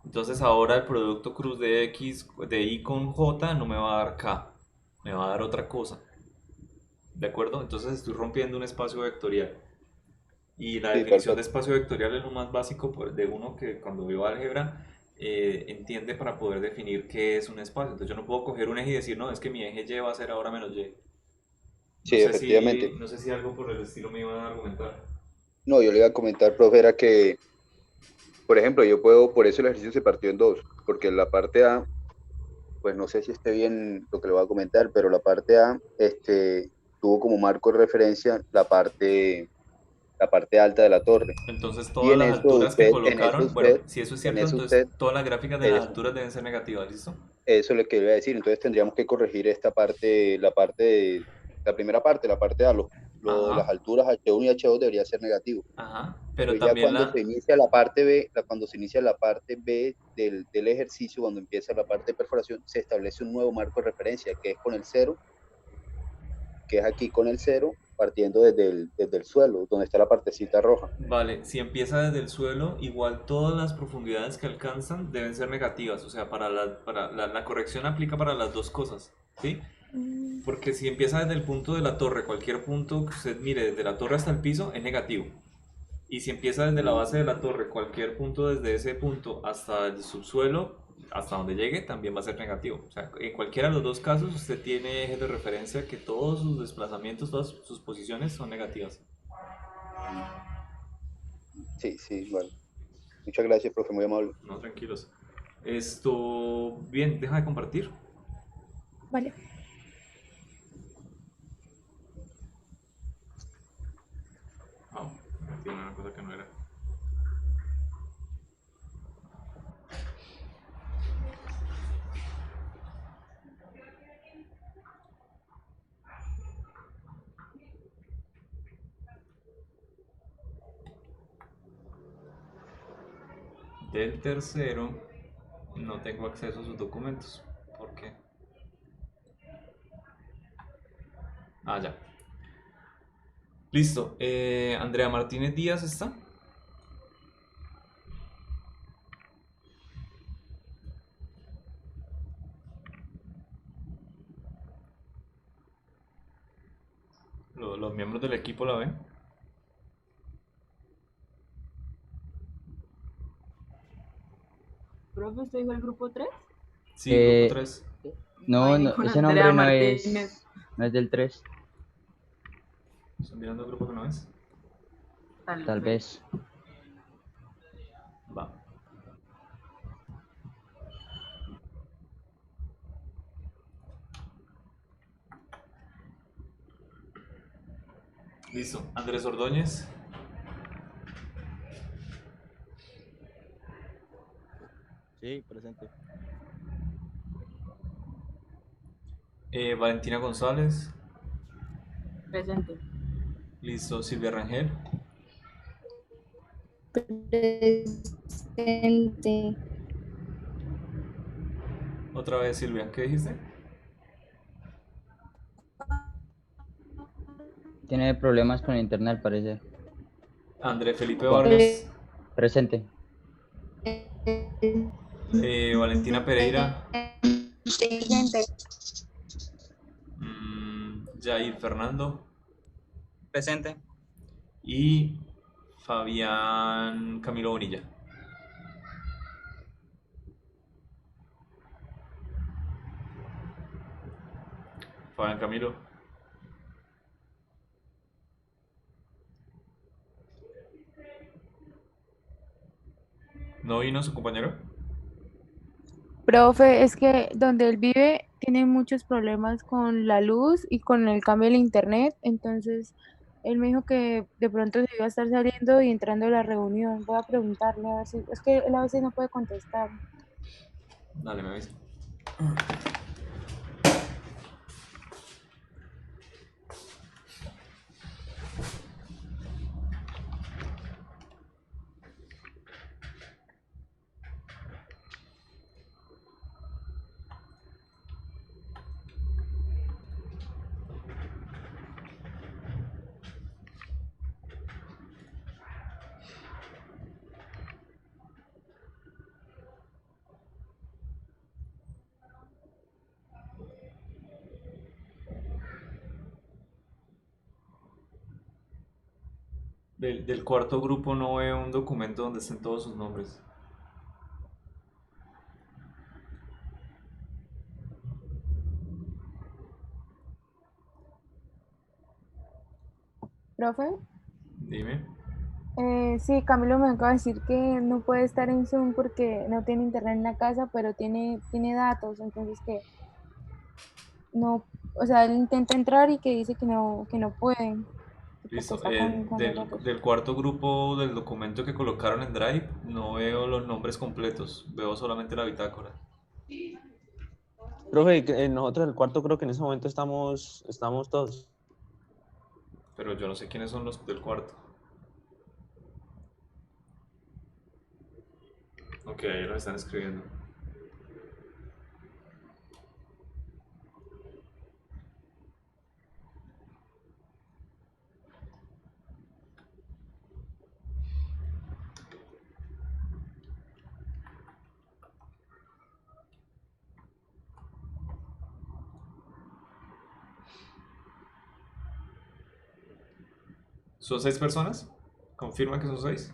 Entonces ahora el producto cruz de X, de Y con J no me va a dar K, me va a dar otra cosa. ¿De acuerdo? Entonces estoy rompiendo un espacio vectorial. Y la sí, definición de perfecto. espacio vectorial es lo más básico pues, de uno que cuando veo álgebra entiende para poder definir qué es un espacio. Entonces yo no puedo coger un eje y decir, no, es que mi eje Y va a ser ahora menos Y. Sí, efectivamente. No sé si algo por el estilo me iban a argumentar. No, yo le iba a comentar, profe, era que, por ejemplo, yo puedo, por eso el ejercicio se partió en dos, porque la parte A, pues no sé si esté bien lo que le voy a comentar, pero la parte A, tuvo como marco de referencia la parte alta de la torre. Entonces Y todas las alturas que colocaron, bueno, si eso es en cierto, eso entonces usted, todas las gráficas de las eso, alturas deben ser negativas, ¿listo? eso es lo que iba a decir. Entonces tendríamos que corregir esta parte, la primera parte, la parte A, las Ajá, alturas H1 y H2 debería ser negativo. ajá, Pero pero ya también cuando se la... inicia la parte B, cuando se inicia la parte B del ejercicio, cuando empieza la parte de perforación, se establece un nuevo marco de referencia, que es con el cero, que es aquí con el cero, partiendo desde el suelo, donde está la partecita roja. Vale, si empieza desde el suelo, igual todas las profundidades que alcanzan deben ser negativas, o sea, la corrección aplica para las dos cosas, ¿sí? Porque si empieza desde el punto de la torre, cualquier punto que usted mire desde la torre hasta el piso es negativo. Y si empieza desde la base de la torre, cualquier punto desde ese punto hasta el subsuelo, hasta donde llegue, también va a ser negativo. O sea, en cualquiera de los dos casos usted tiene ejes de referencia que todos sus desplazamientos, todas sus posiciones son negativas. Sí, sí, bueno. Muchas gracias, profe, muy amable. No, tranquilos. Esto, bien, deja de compartir. Vale. Ah, tiene una cosa que no era. Del tercero no tengo acceso a sus documentos. ¿Por qué? Ah, ya. Listo. Andrea Martínez Díaz está. Los miembros del equipo la ven. Profe, ¿usted dijo el grupo 3? Sí, grupo 3. No, no, ninguna ese Andrea nombre Martínez. no es del 3, ¿Están mirando el grupo que no es? tal vez. Va. Listo. Andrés Ordóñez. Sí, presente. Valentina González. Presente. Listo. Silvia Rangel. Presente. Otra vez Silvia. ¿Qué dijiste? Tiene problemas con el internet, al parecer. André Felipe Vargas. Presente. Valentina Pereira. Presente. Jair Fernando. Presente. Y Fabián Camilo Bonilla. Fabián Camilo. ¿No vino su compañero? Profe, es que donde él vive tiene muchos problemas con la luz y con el cambio del internet, entonces él me dijo que de pronto se iba a estar saliendo y entrando a la reunión. Voy a preguntarle a ver si, es que él a veces no puede contestar. Dale, me avisa. Del cuarto grupo no veo un documento donde estén todos sus nombres. Profe, Dime. sí, Camilo me acaba de decir que no puede estar en Zoom porque no tiene internet en la casa, pero tiene datos, entonces que no, o sea, él intenta entrar y que dice que no puede, porque Listo. está con los datos. Del cuarto grupo del documento que colocaron en Drive no veo los nombres completos. Veo solamente la bitácora. Profe, nosotros el cuarto creo que en ese momento estamos todos. Pero yo no sé quiénes son los del cuarto. Ok, ahí los están escribiendo. ¿Son 6 personas? ¿Confirma que son 6?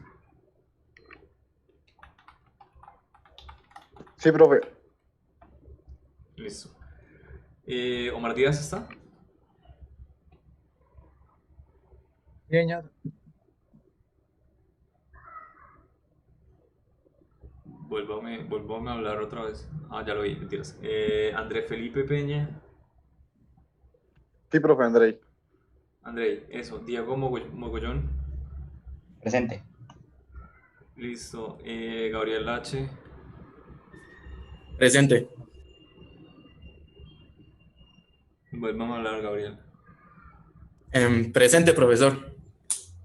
Sí, profe. Listo. ¿Omar Díaz está? Señor. Vuélvame a hablar otra vez. Ah, ya lo vi, mentiras. André Felipe Peña. Sí, profe, Andrei. André, eso. Diego Mogollón. Presente. Listo. Gabriel H. Presente. Vuélvame a hablar, Gabriel. Presente, profesor.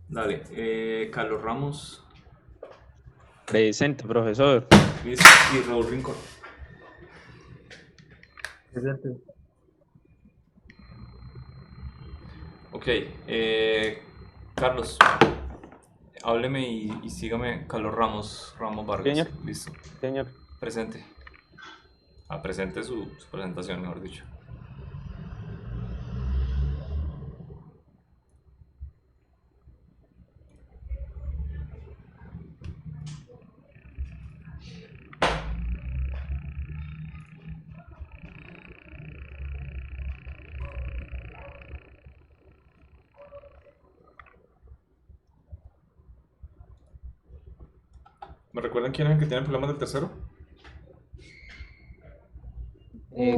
Dale. Carlos Ramos. Presente, profesor. Listo. Y Raúl Rincón. Presente. Ok. Carlos, hábleme y sígame. Carlos Ramos Vargas. Señor. Listo. Señor. Presente. Presente su presentación, mejor dicho. ¿Me recuerdan quién es el que tiene problemas del tercero?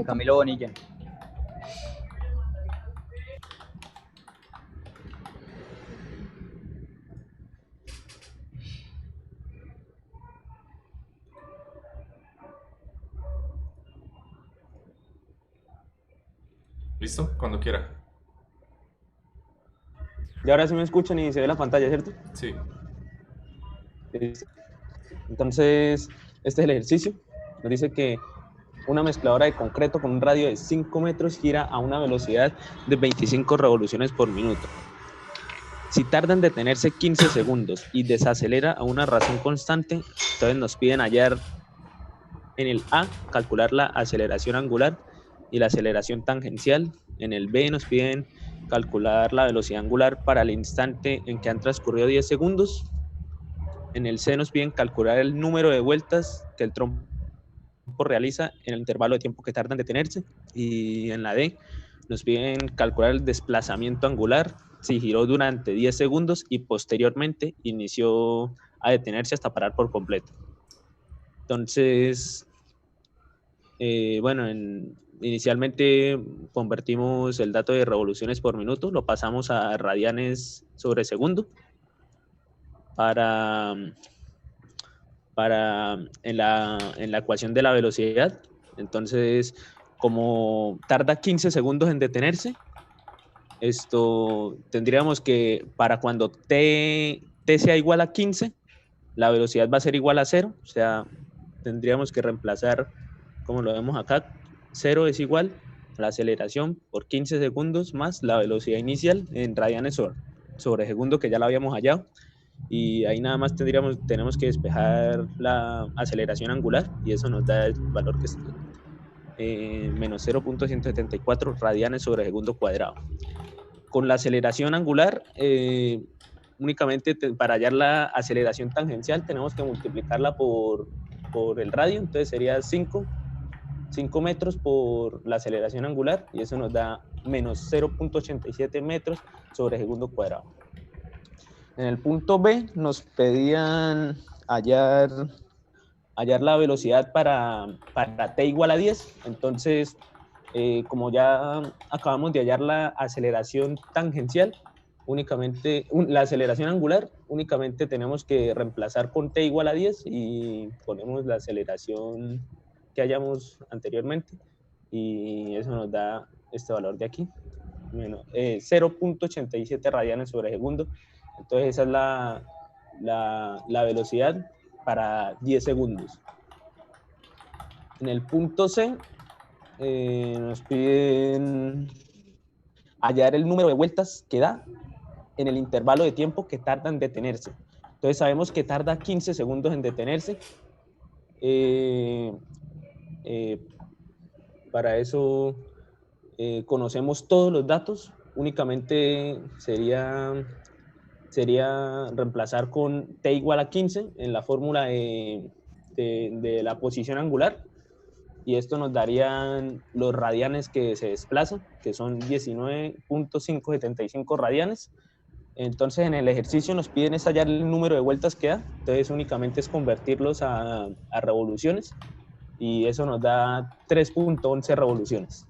Camilo Bonilla. ¿Listo? Cuando quiera. Y ahora sí me escuchan y se ve la pantalla, ¿cierto? Sí. Listo. Entonces, este es el ejercicio. Nos dice que una mezcladora de concreto con un radio de 5 metros gira a una velocidad de 25 revoluciones por minuto. Si tarda en detenerse 15 segundos y desacelera a una razón constante, entonces nos piden hallar en el A, calcular la aceleración angular y la aceleración tangencial. En el B nos piden calcular la velocidad angular para el instante en que han transcurrido 10 segundos. En el C nos piden calcular el número de vueltas que el trompo realiza en el intervalo de tiempo que tarda en detenerse. Y en la D nos piden calcular el desplazamiento angular si giró durante 10 segundos y posteriormente inició a detenerse hasta parar por completo. Entonces, bueno, inicialmente convertimos el dato de revoluciones por minuto, lo pasamos a radianes sobre segundo para en la ecuación de la velocidad. Entonces, como tarda 15 segundos en detenerse, esto tendríamos que para cuando t sea igual a 15, la velocidad va a ser igual a 0, o sea, tendríamos que reemplazar, como lo vemos acá, 0 es igual a la aceleración por 15 segundos más la velocidad inicial en radianes sobre segundo, que ya la habíamos hallado. Y ahí nada más tenemos que despejar la aceleración angular y eso nos da el valor que es menos 0.174 radianes sobre segundo cuadrado. Con la aceleración angular, únicamente para hallar la aceleración tangencial tenemos que multiplicarla por el radio, entonces sería 5 metros por la aceleración angular y eso nos da menos 0.87 metros sobre segundo cuadrado. En el punto B nos pedían hallar la velocidad para t igual a 10. Entonces, como ya acabamos de hallar la aceleración tangencial, únicamente la aceleración angular, únicamente tenemos que reemplazar con t igual a 10 y ponemos la aceleración que hallamos anteriormente y eso nos da este valor de aquí, 0.87 radianes sobre segundo. Entonces esa es la velocidad para 10 segundos. En el punto C nos piden hallar el número de vueltas que da en el intervalo de tiempo que tarda en detenerse. Entonces sabemos que tarda 15 segundos en detenerse. Para eso conocemos todos los datos, únicamente sería reemplazar con t igual a 15 en la fórmula de la posición angular y esto nos darían los radianes que se desplazan, que son 19.575 radianes. Entonces en el ejercicio nos piden es hallar el número de vueltas que da, entonces únicamente es convertirlos a revoluciones y eso nos da 3.11 revoluciones.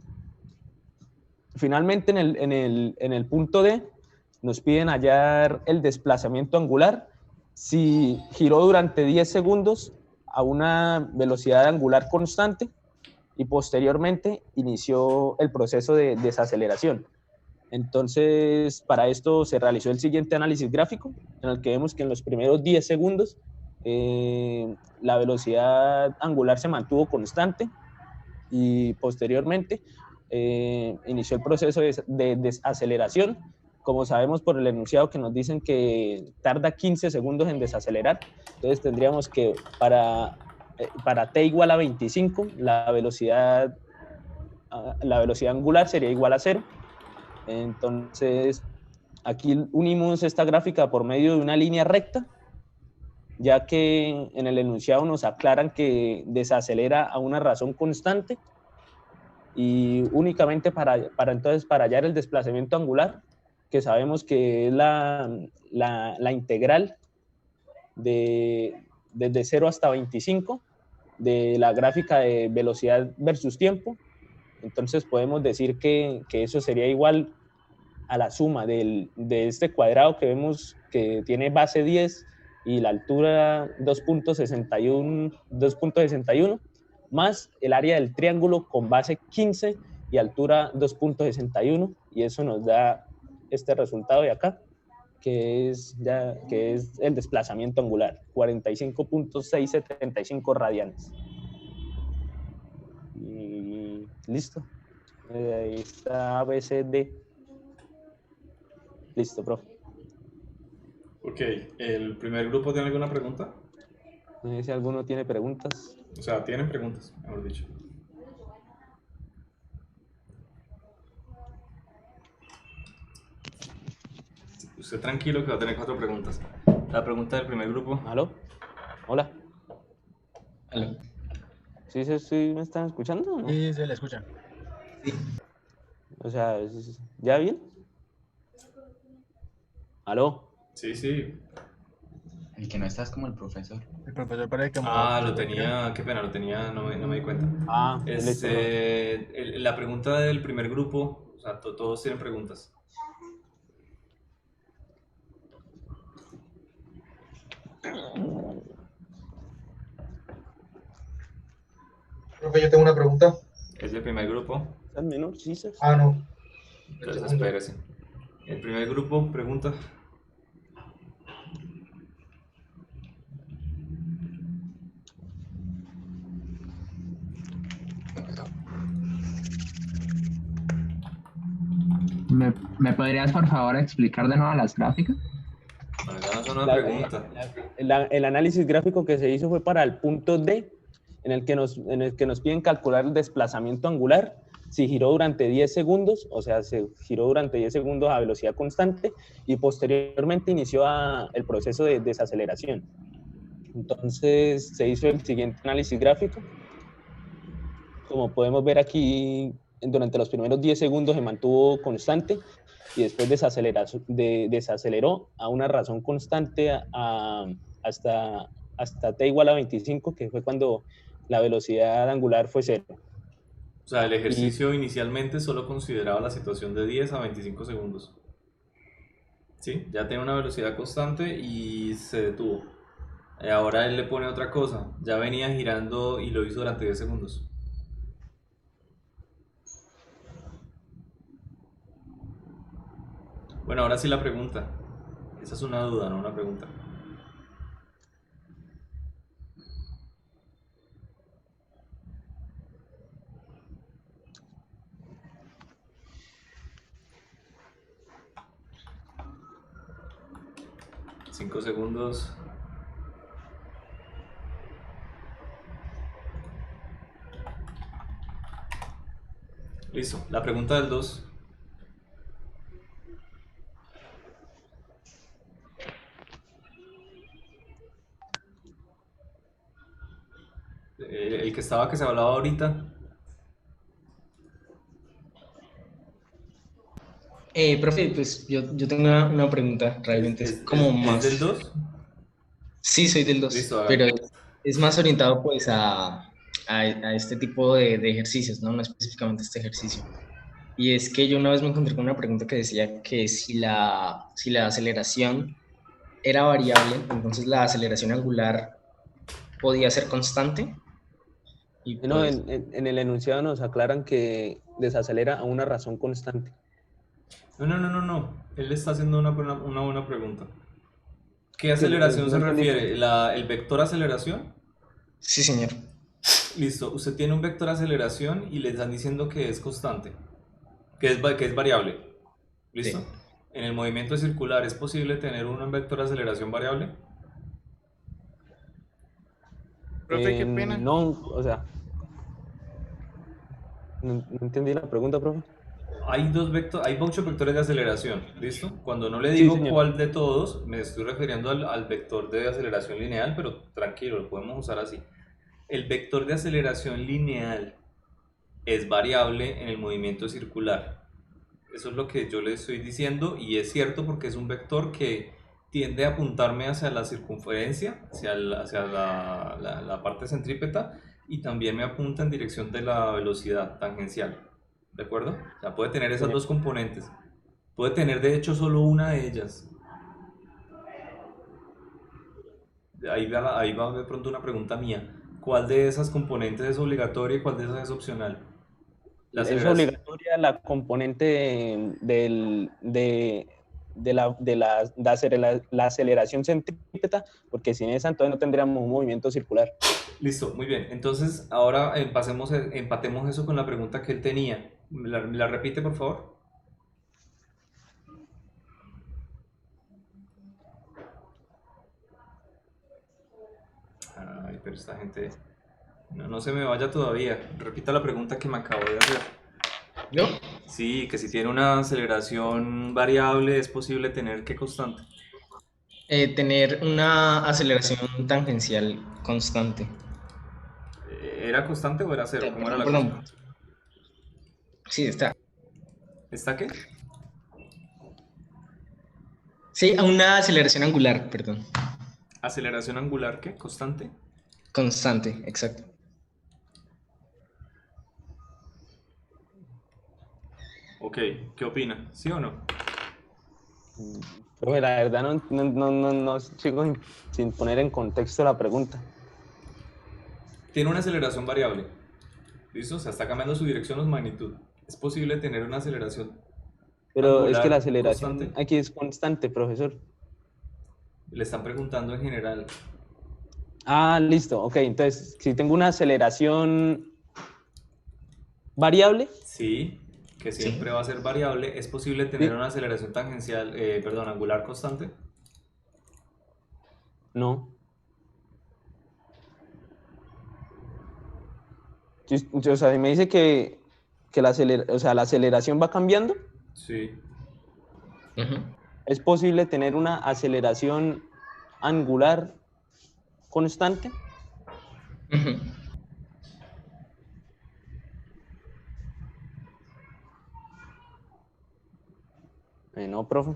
Finalmente en el punto D nos piden hallar el desplazamiento angular si giró durante 10 segundos a una velocidad angular constante y posteriormente inició el proceso de desaceleración. Entonces, para esto se realizó el siguiente análisis gráfico, en el que vemos que en los primeros 10 segundos la velocidad angular se mantuvo constante y posteriormente inició el proceso de desaceleración. Como sabemos por el enunciado que nos dicen que tarda 15 segundos en desacelerar, entonces tendríamos que para t igual a 25, la velocidad angular sería igual a 0. Entonces, aquí unimos esta gráfica por medio de una línea recta, ya que en el enunciado nos aclaran que desacelera a una razón constante y únicamente para hallar el desplazamiento angular, que sabemos que es la integral desde 0 hasta 25 de la gráfica de velocidad versus tiempo. Entonces podemos decir que eso sería igual a la suma de este cuadrado que vemos que tiene base 10 y la altura 2.61 más el área del triángulo con base 15 y altura 2.61, y eso nos da este resultado de acá, que es el desplazamiento angular, 45.675 radianes. Y listo. Ahí está ABCD. Listo, profe. Ok, ¿el primer grupo tiene alguna pregunta? No sé si alguno tiene preguntas. O sea, tienen preguntas, mejor dicho. Usted tranquilo que va a tener 4 preguntas. La pregunta del primer grupo. ¿Aló? Hola. ¿Aló? ¿Sí me están escuchando o no? Sí, se le escucha. Sí. O sea, ¿ya bien? ¿Aló? Sí, sí. El que no está es como el profesor. El profesor parece que... Lo tenía, qué pena, no me di cuenta. Listo. La pregunta del primer grupo, o sea, todos tienen preguntas. Profe, yo tengo una pregunta. ¿Es el primer grupo? ¿El menor? Sí, sí. No. Entonces, espérese. El primer grupo pregunta. ¿Me podrías, por favor, explicar de nuevo las gráficas? Bueno, ya no es una pregunta. El análisis gráfico que se hizo fue para el punto D, en el que nos piden calcular el desplazamiento angular si giró durante 10 segundos, o sea, se giró durante 10 segundos a velocidad constante y posteriormente inició el proceso de desaceleración. Entonces se hizo el siguiente análisis gráfico. Como podemos ver aquí, durante los primeros 10 segundos se mantuvo constante y después desaceleró a una razón constante hasta t igual a 25, que fue cuando la velocidad angular fue 0. O sea, el ejercicio inicialmente solo consideraba la situación de 10 a 25 segundos. ¿Sí? Ya tiene una velocidad constante y se detuvo. Ahora él le pone otra cosa. Ya venía girando y lo hizo durante 10 segundos. Bueno, ahora sí la pregunta. Esa es una duda, no una pregunta. Cinco segundos. Listo. La pregunta del 2. El que se hablaba ahorita. Profe, pues yo tengo una pregunta, realmente es como más... ¿Es del 2? Sí, soy del 2, Listo, pero es más orientado pues a este tipo de ejercicios, ¿no? No específicamente este ejercicio. Y es que yo una vez me encontré con una pregunta que decía que si la aceleración era variable, entonces la aceleración angular podía ser constante. Y no, pues... en el enunciado nos aclaran que desacelera a una razón constante. No. Él está haciendo una buena pregunta. ¿Qué aceleración no se entendí. refiere? ¿El vector aceleración? Sí, señor. Listo, usted tiene un vector aceleración y le están diciendo que es constante, que es variable. ¿Listo? Sí. En el movimiento circular, ¿es posible tener un vector aceleración variable? Profe, qué pena. No, o sea, no entendí la pregunta, profe. Hay muchos vectores de aceleración, ¿listo? Cuando no le Sí, digo señor. cuál de todos, me estoy refiriendo al vector de aceleración lineal, pero tranquilo, lo podemos usar así. El vector de aceleración lineal es variable en el movimiento circular. Eso es lo que yo le estoy diciendo y es cierto porque es un vector que tiende a apuntarme hacia la circunferencia, hacia la parte centrípeta y también me apunta en dirección de la velocidad tangencial. ¿De acuerdo? O sea, puede tener esas dos componentes. Puede tener de hecho solo una de ellas. Ahí va de pronto una pregunta mía. ¿Cuál de esas componentes es obligatoria y cuál de esas es opcional? La Es aceleración. obligatoria la componente la aceleración centrípeta, porque sin esa entonces no tendríamos un movimiento circular. Listo, muy bien. Entonces, ahora empatemos eso con la pregunta que él tenía. ¿Me la repite, por favor? Ay, pero esta gente... No se me vaya todavía. Repita la pregunta que me acabo de hacer. ¿No? Sí, que si tiene una aceleración variable, ¿es posible tener qué constante? Tener una aceleración tangencial constante. ¿Era constante o era cero? ¿Cómo era la Perdón. cosa? Sí, está. ¿Está qué? Sí, a una aceleración angular, perdón. ¿Aceleración angular qué? ¿Constante? Constante, exacto. Ok, ¿qué opina? ¿Sí o no? Pero la verdad no sigo sin poner en contexto la pregunta. Tiene una aceleración variable. ¿Listo? O sea, está cambiando su dirección o su magnitud. ¿Es posible tener una aceleración Pero es que la angular aceleración constante? aquí es constante, profesor. Le están preguntando en general. Ah, listo. Ok, entonces, si tengo una aceleración variable, Sí, que siempre va a ser variable. ¿Es posible tener una aceleración angular constante? no. O sea, me dice que la aceleración va cambiando. Sí. ¿Es posible tener una aceleración angular constante? No, profe.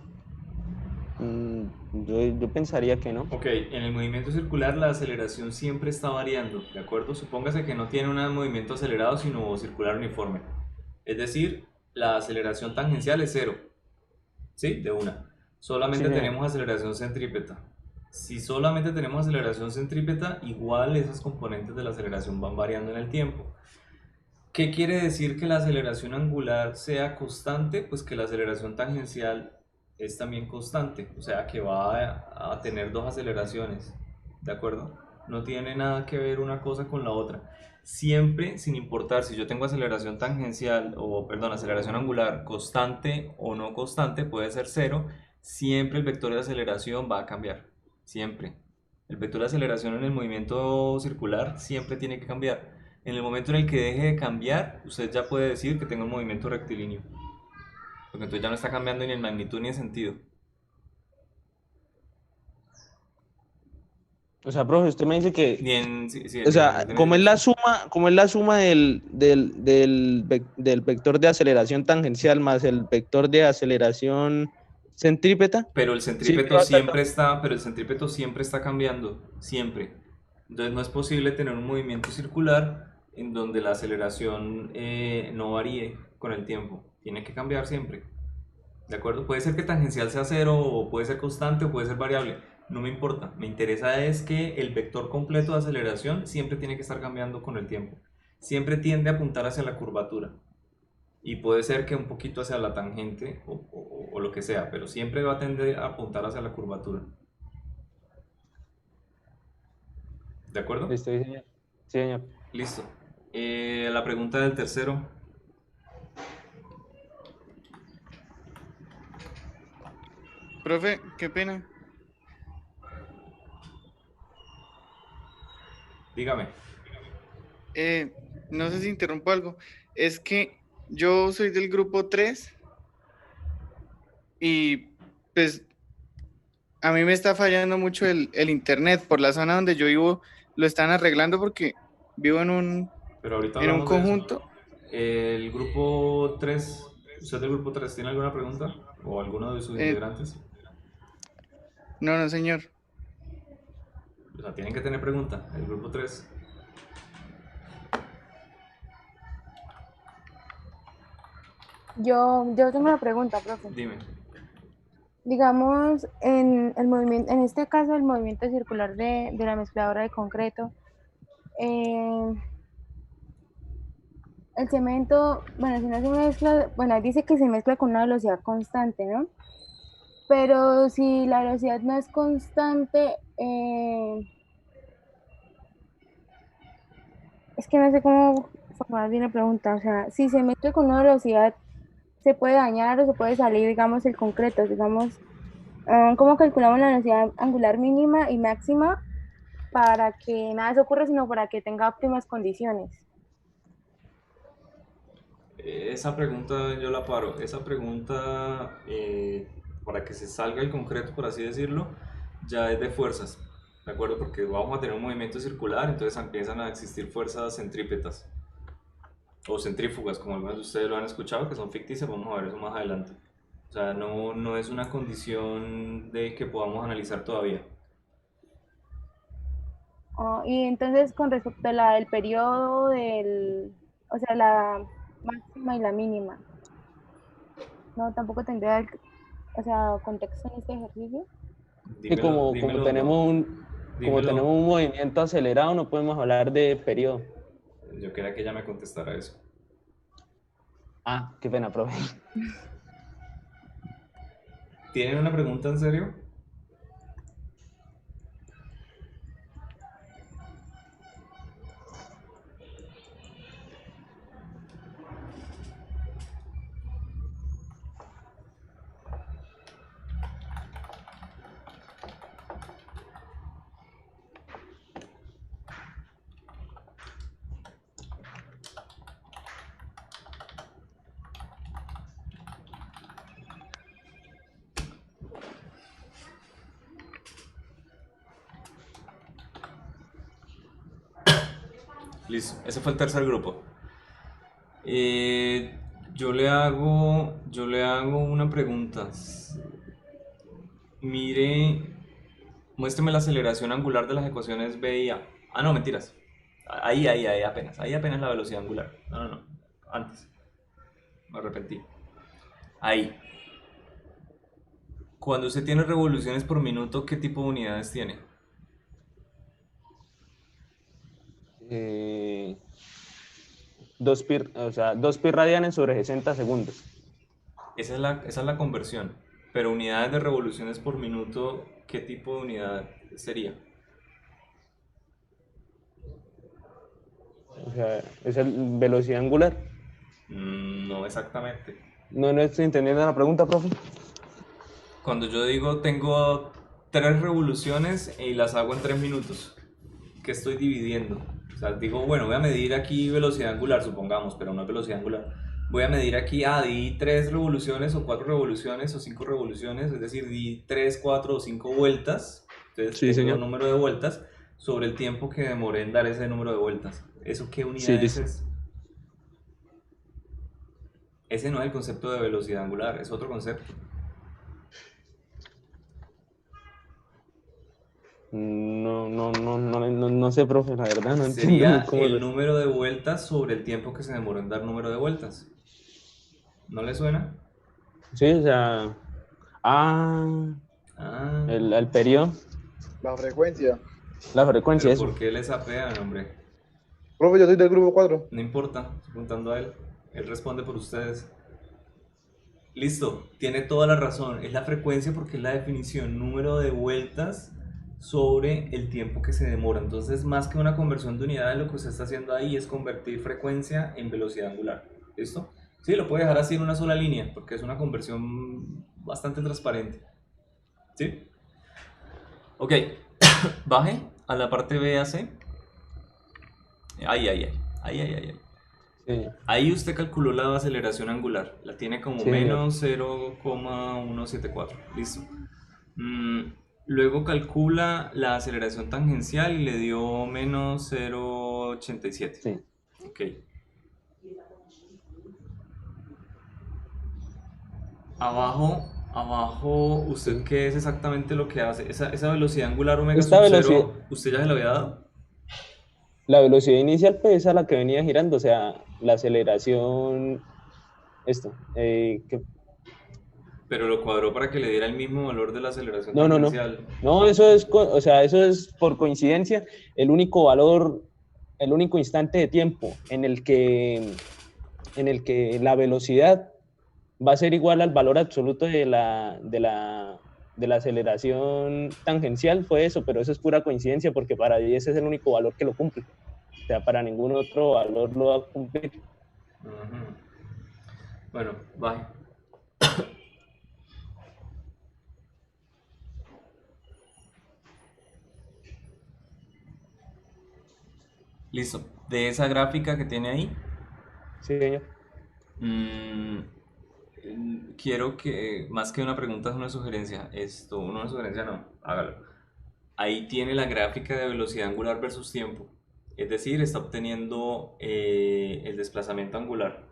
Yo pensaría que no. Ok, en el movimiento circular la aceleración siempre está variando, ¿de acuerdo? Supóngase que no tiene un movimiento acelerado sino circular uniforme. Es decir, la aceleración tangencial es cero. ¿Sí? De una. Solamente Sí, señor. tenemos aceleración centrípeta. Si solamente tenemos aceleración centrípeta, igual esas componentes de la aceleración van variando en el tiempo. ¿Qué quiere decir que la aceleración angular sea constante? Pues que la aceleración tangencial es también constante, o sea que va a tener dos aceleraciones, ¿de acuerdo? No tiene nada que ver una cosa con la otra. Siempre, sin importar si yo tengo aceleración tangencial aceleración angular constante o no constante, puede ser cero, siempre el vector de aceleración va a cambiar, siempre. El vector de aceleración en el movimiento circular siempre tiene que cambiar. En el momento en el que deje de cambiar, usted ya puede decir que tenga un movimiento rectilíneo. Porque entonces ya no está cambiando ni en magnitud ni en sentido. O sea, profe, usted me dice que... Ni en, sí, O sea, como es la suma del vector de aceleración tangencial más el vector de aceleración centrípeta. Pero el centrípeto siempre está cambiando, siempre. Entonces no es posible tener un movimiento circular en donde la aceleración no varíe con el tiempo. Tiene que cambiar siempre. ¿De acuerdo? Puede ser que tangencial sea cero, o puede ser constante, o puede ser variable. No me importa. Me interesa es que el vector completo de aceleración siempre tiene que estar cambiando con el tiempo. Siempre tiende a apuntar hacia la curvatura. Y puede ser que un poquito hacia la tangente o lo que sea, pero siempre va a tender a apuntar hacia la curvatura. ¿De acuerdo? Listo, sí, señor. Sí, señor. Listo. La pregunta del tercero. Profe, qué pena. Dígame. No sé si interrumpo algo. Es que yo soy del grupo 3 y pues a mí me está fallando mucho el internet. Por la zona donde yo vivo lo están arreglando porque vivo Pero ahorita en un hablamos de eso. conjunto. El grupo 3, ¿usted del grupo 3 tiene alguna pregunta? ¿O alguno de sus integrantes? No, señor. O sea, tienen que tener pregunta. El grupo 3. Yo tengo una pregunta, profe. Dime. Digamos, en el movimiento, en este caso, el movimiento circular de la mezcladora de concreto, el cemento, bueno, si no se mezcla, bueno, dice que se mezcla con una velocidad constante, ¿no? Pero si la velocidad no es constante, es que no sé cómo formular bien la pregunta. O sea, si se mezcla con una velocidad, se puede dañar o se puede salir, digamos, el concreto, digamos, ¿cómo calculamos la velocidad angular mínima y máxima para que nada se ocurra, sino para que tenga óptimas condiciones? Esa pregunta yo la paro. Esa pregunta, para que se salga el concreto, por así decirlo, ya es de fuerzas. ¿De acuerdo? Porque vamos a tener un movimiento circular, entonces empiezan a existir fuerzas centrípetas o centrífugas, como algunos de ustedes lo han escuchado, que son ficticias. Vamos a ver eso más adelante. O sea, no es una condición de que podamos analizar todavía. Y entonces, con respecto a la del periodo o sea, la máxima y la mínima, no, tampoco tendría, o sea, contexto en este ejercicio. Y como tenemos un movimiento acelerado, no podemos hablar de periodo. Yo quería que ella me contestara eso. Ah, qué pena, profe. ¿Tienen una pregunta en serio? Listo, ese fue el tercer grupo. Yo le hago una pregunta. Mire, muéstreme la aceleración angular de las ecuaciones B y A. Ah, no, mentiras. Ahí apenas. Ahí apenas la velocidad angular. No. Antes. Me arrepentí. Ahí. Cuando usted tiene revoluciones por minuto, ¿qué tipo de unidades tiene? Dos pi radianes sobre 60 segundos. Esa es la conversión. Pero unidades de revoluciones por minuto, ¿qué tipo de unidad sería? O sea, ¿es velocidad angular? No exactamente. No estoy entendiendo la pregunta, profe. Cuando yo digo tengo 3 revoluciones y las hago en 3 minutos, ¿qué estoy dividiendo? O sea, digo, bueno, voy a medir aquí velocidad angular, supongamos, pero no es velocidad angular. Voy a medir aquí, di 3 revoluciones o 4 revoluciones o 5 revoluciones, es decir, di 3, 4 o 5 vueltas. Entonces Sí, tengo señor. un número de vueltas sobre el tiempo que demoré en dar ese número de vueltas. ¿Eso qué unidad listo. es? Ese no es el concepto de velocidad angular, es otro concepto. No sé, profe, la verdad, no Sería entiendo cómo el número de vueltas sobre el tiempo que se demoró en dar número de vueltas. ¿No le suena? Sí, o sea... el periodo. La frecuencia. La frecuencia, ¿Pero eso. por qué les apean, hombre? Profe, yo soy del grupo 4. No importa, estoy preguntando a él. Él responde por ustedes. Listo, tiene toda la razón. Es la frecuencia porque es la definición. Número de vueltas sobre el tiempo que se demora. Entonces, más que una conversión de unidades, lo que usted está haciendo ahí es convertir frecuencia en velocidad angular. ¿Listo? Sí, lo puede dejar así en una sola línea, porque es una conversión bastante transparente. ¿Sí? Ok, baje a la parte BAC. Ahí. Sí. Ahí usted calculó la aceleración angular. La tiene como Sí, menos 0,174. Listo. Luego calcula la aceleración tangencial y le dio menos 0,87. Sí. Ok. Abajo, ¿usted qué es exactamente lo que hace? Esa velocidad angular omega Esta sub velocidad- cero, ¿usted ya se la había dado? La velocidad inicial, pues, a la que venía girando, o sea, la aceleración, Pero lo cuadró para que le diera el mismo valor de la aceleración no, tangencial. eso es, o sea, eso es por coincidencia el único valor, el único instante de tiempo en el que la velocidad va a ser igual al valor absoluto de la aceleración tangencial, fue eso, pero eso es pura coincidencia porque para 10 es el único valor que lo cumple. O sea, para ningún otro valor lo va a cumplir. Ujú. Bueno, baje. Listo. De esa gráfica que tiene ahí, Sí, señor. quiero que, más que una pregunta, es una sugerencia. Una sugerencia no, hágalo. Ahí tiene la gráfica de velocidad angular versus tiempo. Es decir, está obteniendo el desplazamiento angular.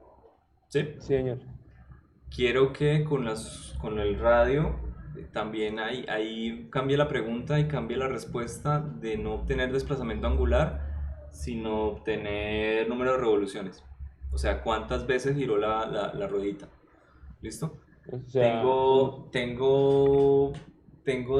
¿Sí? Sí, señor. Quiero que con el radio también ahí cambie la pregunta y cambie la respuesta de no obtener desplazamiento angular, sino obtener número de revoluciones. O sea, cuántas veces giró la ruedita. ¿Listo? O sea, Tengo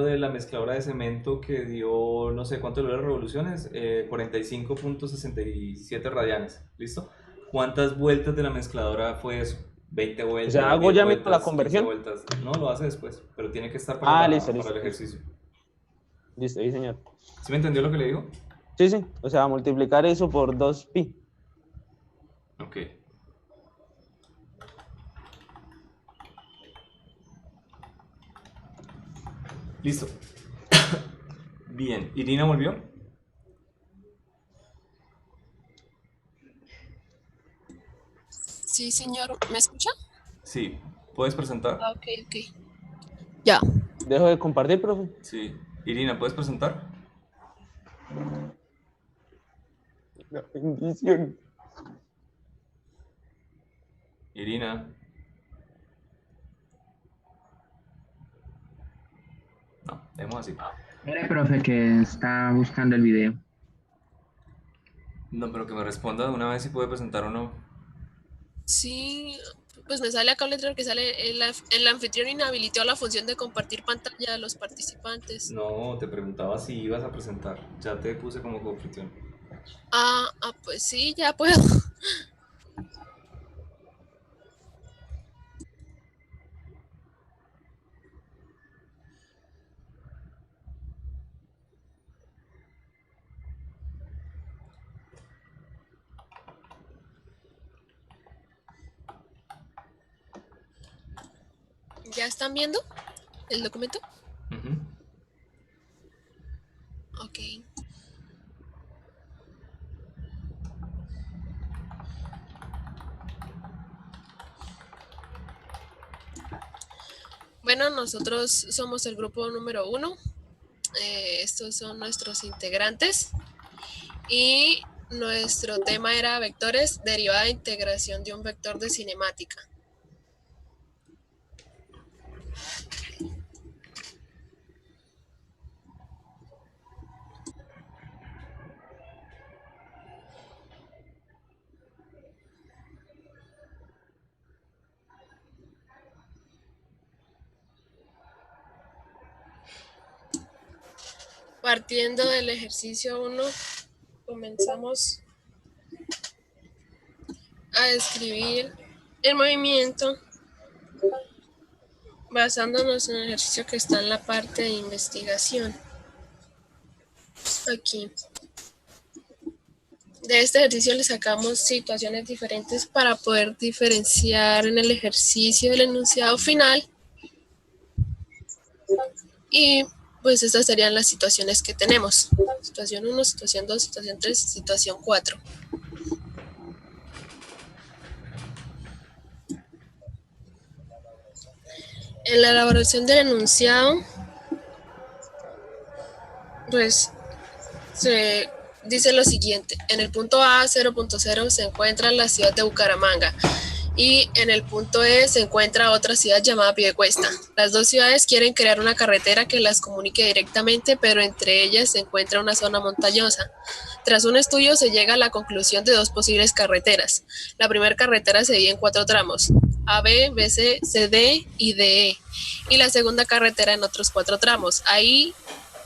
de la mezcladora de cemento que dio no sé cuánto de revoluciones, 45.67 radianes. ¿Listo? ¿Cuántas vueltas de la mezcladora fue eso? 20 vueltas. O sea, ¿hago 10 ya mismo la vueltas, conversión? 15 vueltas. No, lo hace después, pero tiene que estar para, Listo. para el ejercicio. Listo, sí, señor. ¿Sí me entendió lo que le digo? Sí, o sea, multiplicar eso por 2pi. Ok. Listo. Bien, ¿Irina volvió? Sí, señor. ¿Me escucha? Sí. ¿Puedes presentar? Ah, ok. Ya. ¿Dejo de compartir, profe? Sí. Irina, ¿puedes presentar? La bendición. Irina. No, dejemos así. Mire, profe, que está buscando el video. No, pero que me responda de una vez si puede presentar o no. Sí, pues me sale acá un letrero que sale el anfitrión inhabilitó la función de compartir pantalla a los participantes. No, te preguntaba si ibas a presentar. Ya te puse como coanfitrión. Pues sí, ya puedo. ¿Ya están viendo el documento? Ok. Bueno, nosotros somos el grupo número 1. Estos son nuestros integrantes. Y nuestro tema era vectores, derivada de integración de un vector de cinemática. Partiendo del ejercicio 1, comenzamos a describir el movimiento basándonos en el ejercicio que está en la parte de investigación. Aquí. De este ejercicio le sacamos situaciones diferentes para poder diferenciar en el ejercicio del enunciado final. Y pues estas serían las situaciones que tenemos. Situación 1, situación 2, situación 3 y situación 4. En la elaboración del enunciado, pues se dice lo siguiente: en el punto A 0.0 se encuentra la ciudad de Bucaramanga y en el punto E se encuentra otra ciudad llamada Piedecuesta. Las dos ciudades quieren crear una carretera que las comunique directamente, pero entre ellas se encuentra una zona montañosa. Tras un estudio se llega a la conclusión de dos posibles carreteras. La primera carretera se divide en 4 tramos: AB, BC, CD y DE, y la segunda carretera en otros 4 tramos: AI,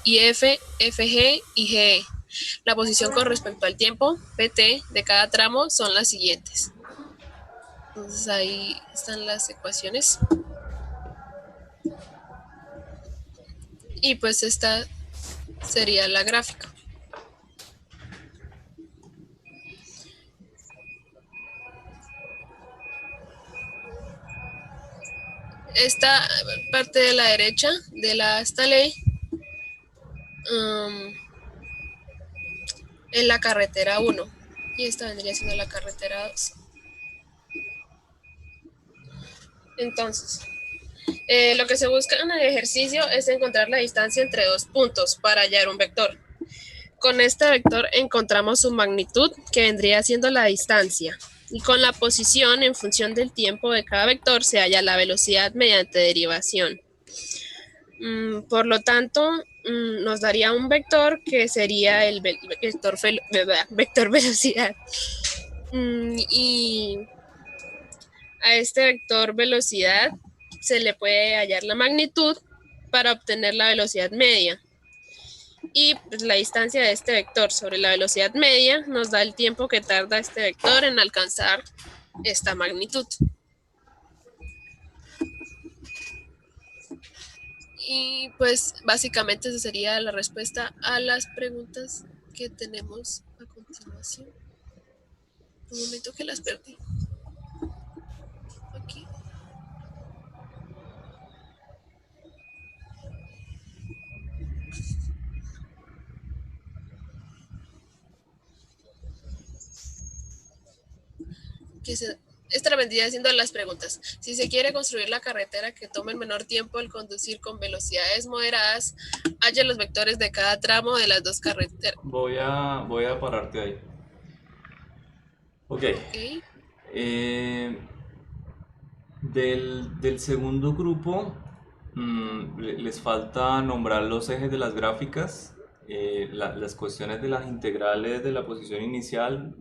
IF, FG y GE. La posición con respecto al tiempo, PT, de cada tramo son las siguientes. Entonces ahí están las ecuaciones. Y pues esta sería la gráfica. Esta parte de la derecha de esta ley es la carretera 1 y esta vendría siendo la carretera 2. Entonces, lo que se busca en el ejercicio es encontrar la distancia entre dos puntos para hallar un vector. Con este vector encontramos su magnitud, que vendría siendo la distancia, y con la posición en función del tiempo de cada vector se halla la velocidad mediante derivación. Por lo tanto, nos daría un vector que sería el vector velocidad. Y a este vector velocidad se le puede hallar la magnitud para obtener la velocidad media. Y pues, la distancia de este vector sobre la velocidad media nos da el tiempo que tarda este vector en alcanzar esta magnitud. Y pues básicamente esa sería la respuesta a las preguntas que tenemos a continuación. Un momento que las perdí. Aquí. Esta vendría haciendo las preguntas. Si se quiere construir la carretera que tome el menor tiempo al conducir con velocidades moderadas, haya los vectores de cada tramo de las dos carreteras. Voy a pararte ahí. Ok. Del segundo grupo, les falta nombrar los ejes de las gráficas, las cuestiones de las integrales de la posición inicial.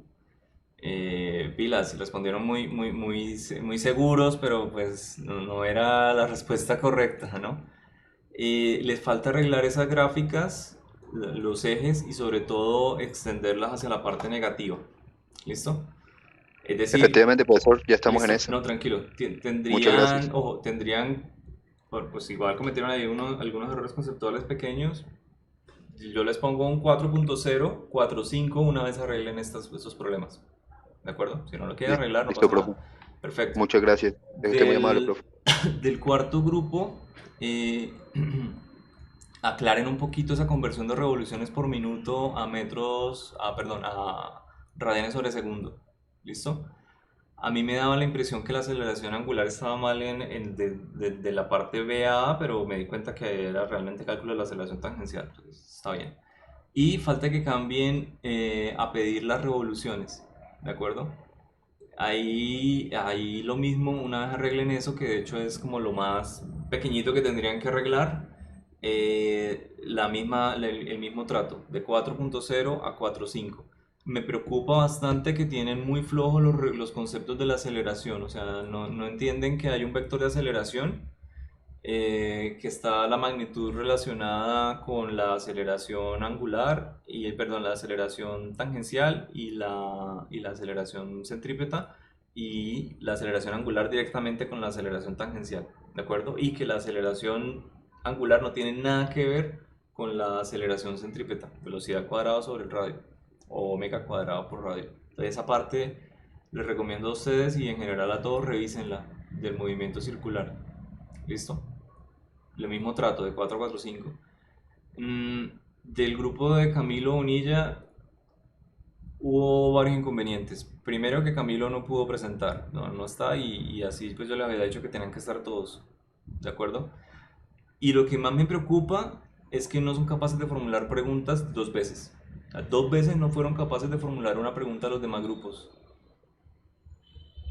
Pilas, respondieron muy seguros, pero pues no era la respuesta correcta, ¿no? Les falta arreglar esas gráficas, los ejes, y sobre todo extenderlas hacia la parte negativa. ¿Listo? Es decir, efectivamente, profesor, ya estamos en eso. No, tranquilo. Muchas gracias. Tendrían, pues igual cometieron ahí algunos errores conceptuales pequeños. Yo les pongo un 4.0, 4.5 una vez arreglen estos problemas. ¿De acuerdo? Si no lo quieren arreglar, no pasa nada. Perfecto. Muchas gracias. Usted muy amable, profe. Del cuarto grupo, aclaren un poquito esa conversión de revoluciones por minuto a a radianes sobre segundo. ¿Listo? A mí me daba la impresión que la aceleración angular estaba mal de la parte B a A, pero me di cuenta que era realmente cálculo de la aceleración tangencial. Entonces, está bien. Y falta que cambien a pedir las revoluciones. ¿De acuerdo? Ahí lo mismo, una vez arreglen eso, que de hecho es como lo más pequeñito que tendrían que arreglar, el mismo trato, de 4.0 a 4.5. Me preocupa bastante que tienen muy flojos los conceptos de la aceleración, o sea, no entienden que hay un vector de aceleración, que está la magnitud relacionada con la aceleración angular la aceleración tangencial y la aceleración centrípeta, y la aceleración angular directamente con la aceleración tangencial, ¿de acuerdo? Y que la aceleración angular no tiene nada que ver con la aceleración centrípeta, velocidad al cuadrado sobre el radio, o omega cuadrado por radio. Entonces esa parte les recomiendo a ustedes y en general a todos revísenla del movimiento circular. ¿Listo? Lo mismo trato de 4 a 4, 5. Del grupo de Camilo Bonilla hubo varios inconvenientes. Primero que Camilo no pudo presentar, no está y así pues yo le había dicho que tenían que estar todos, ¿de acuerdo? Y lo que más me preocupa es que no son capaces de formular preguntas 2 veces. O sea, 2 veces no fueron capaces de formular una pregunta a los demás grupos.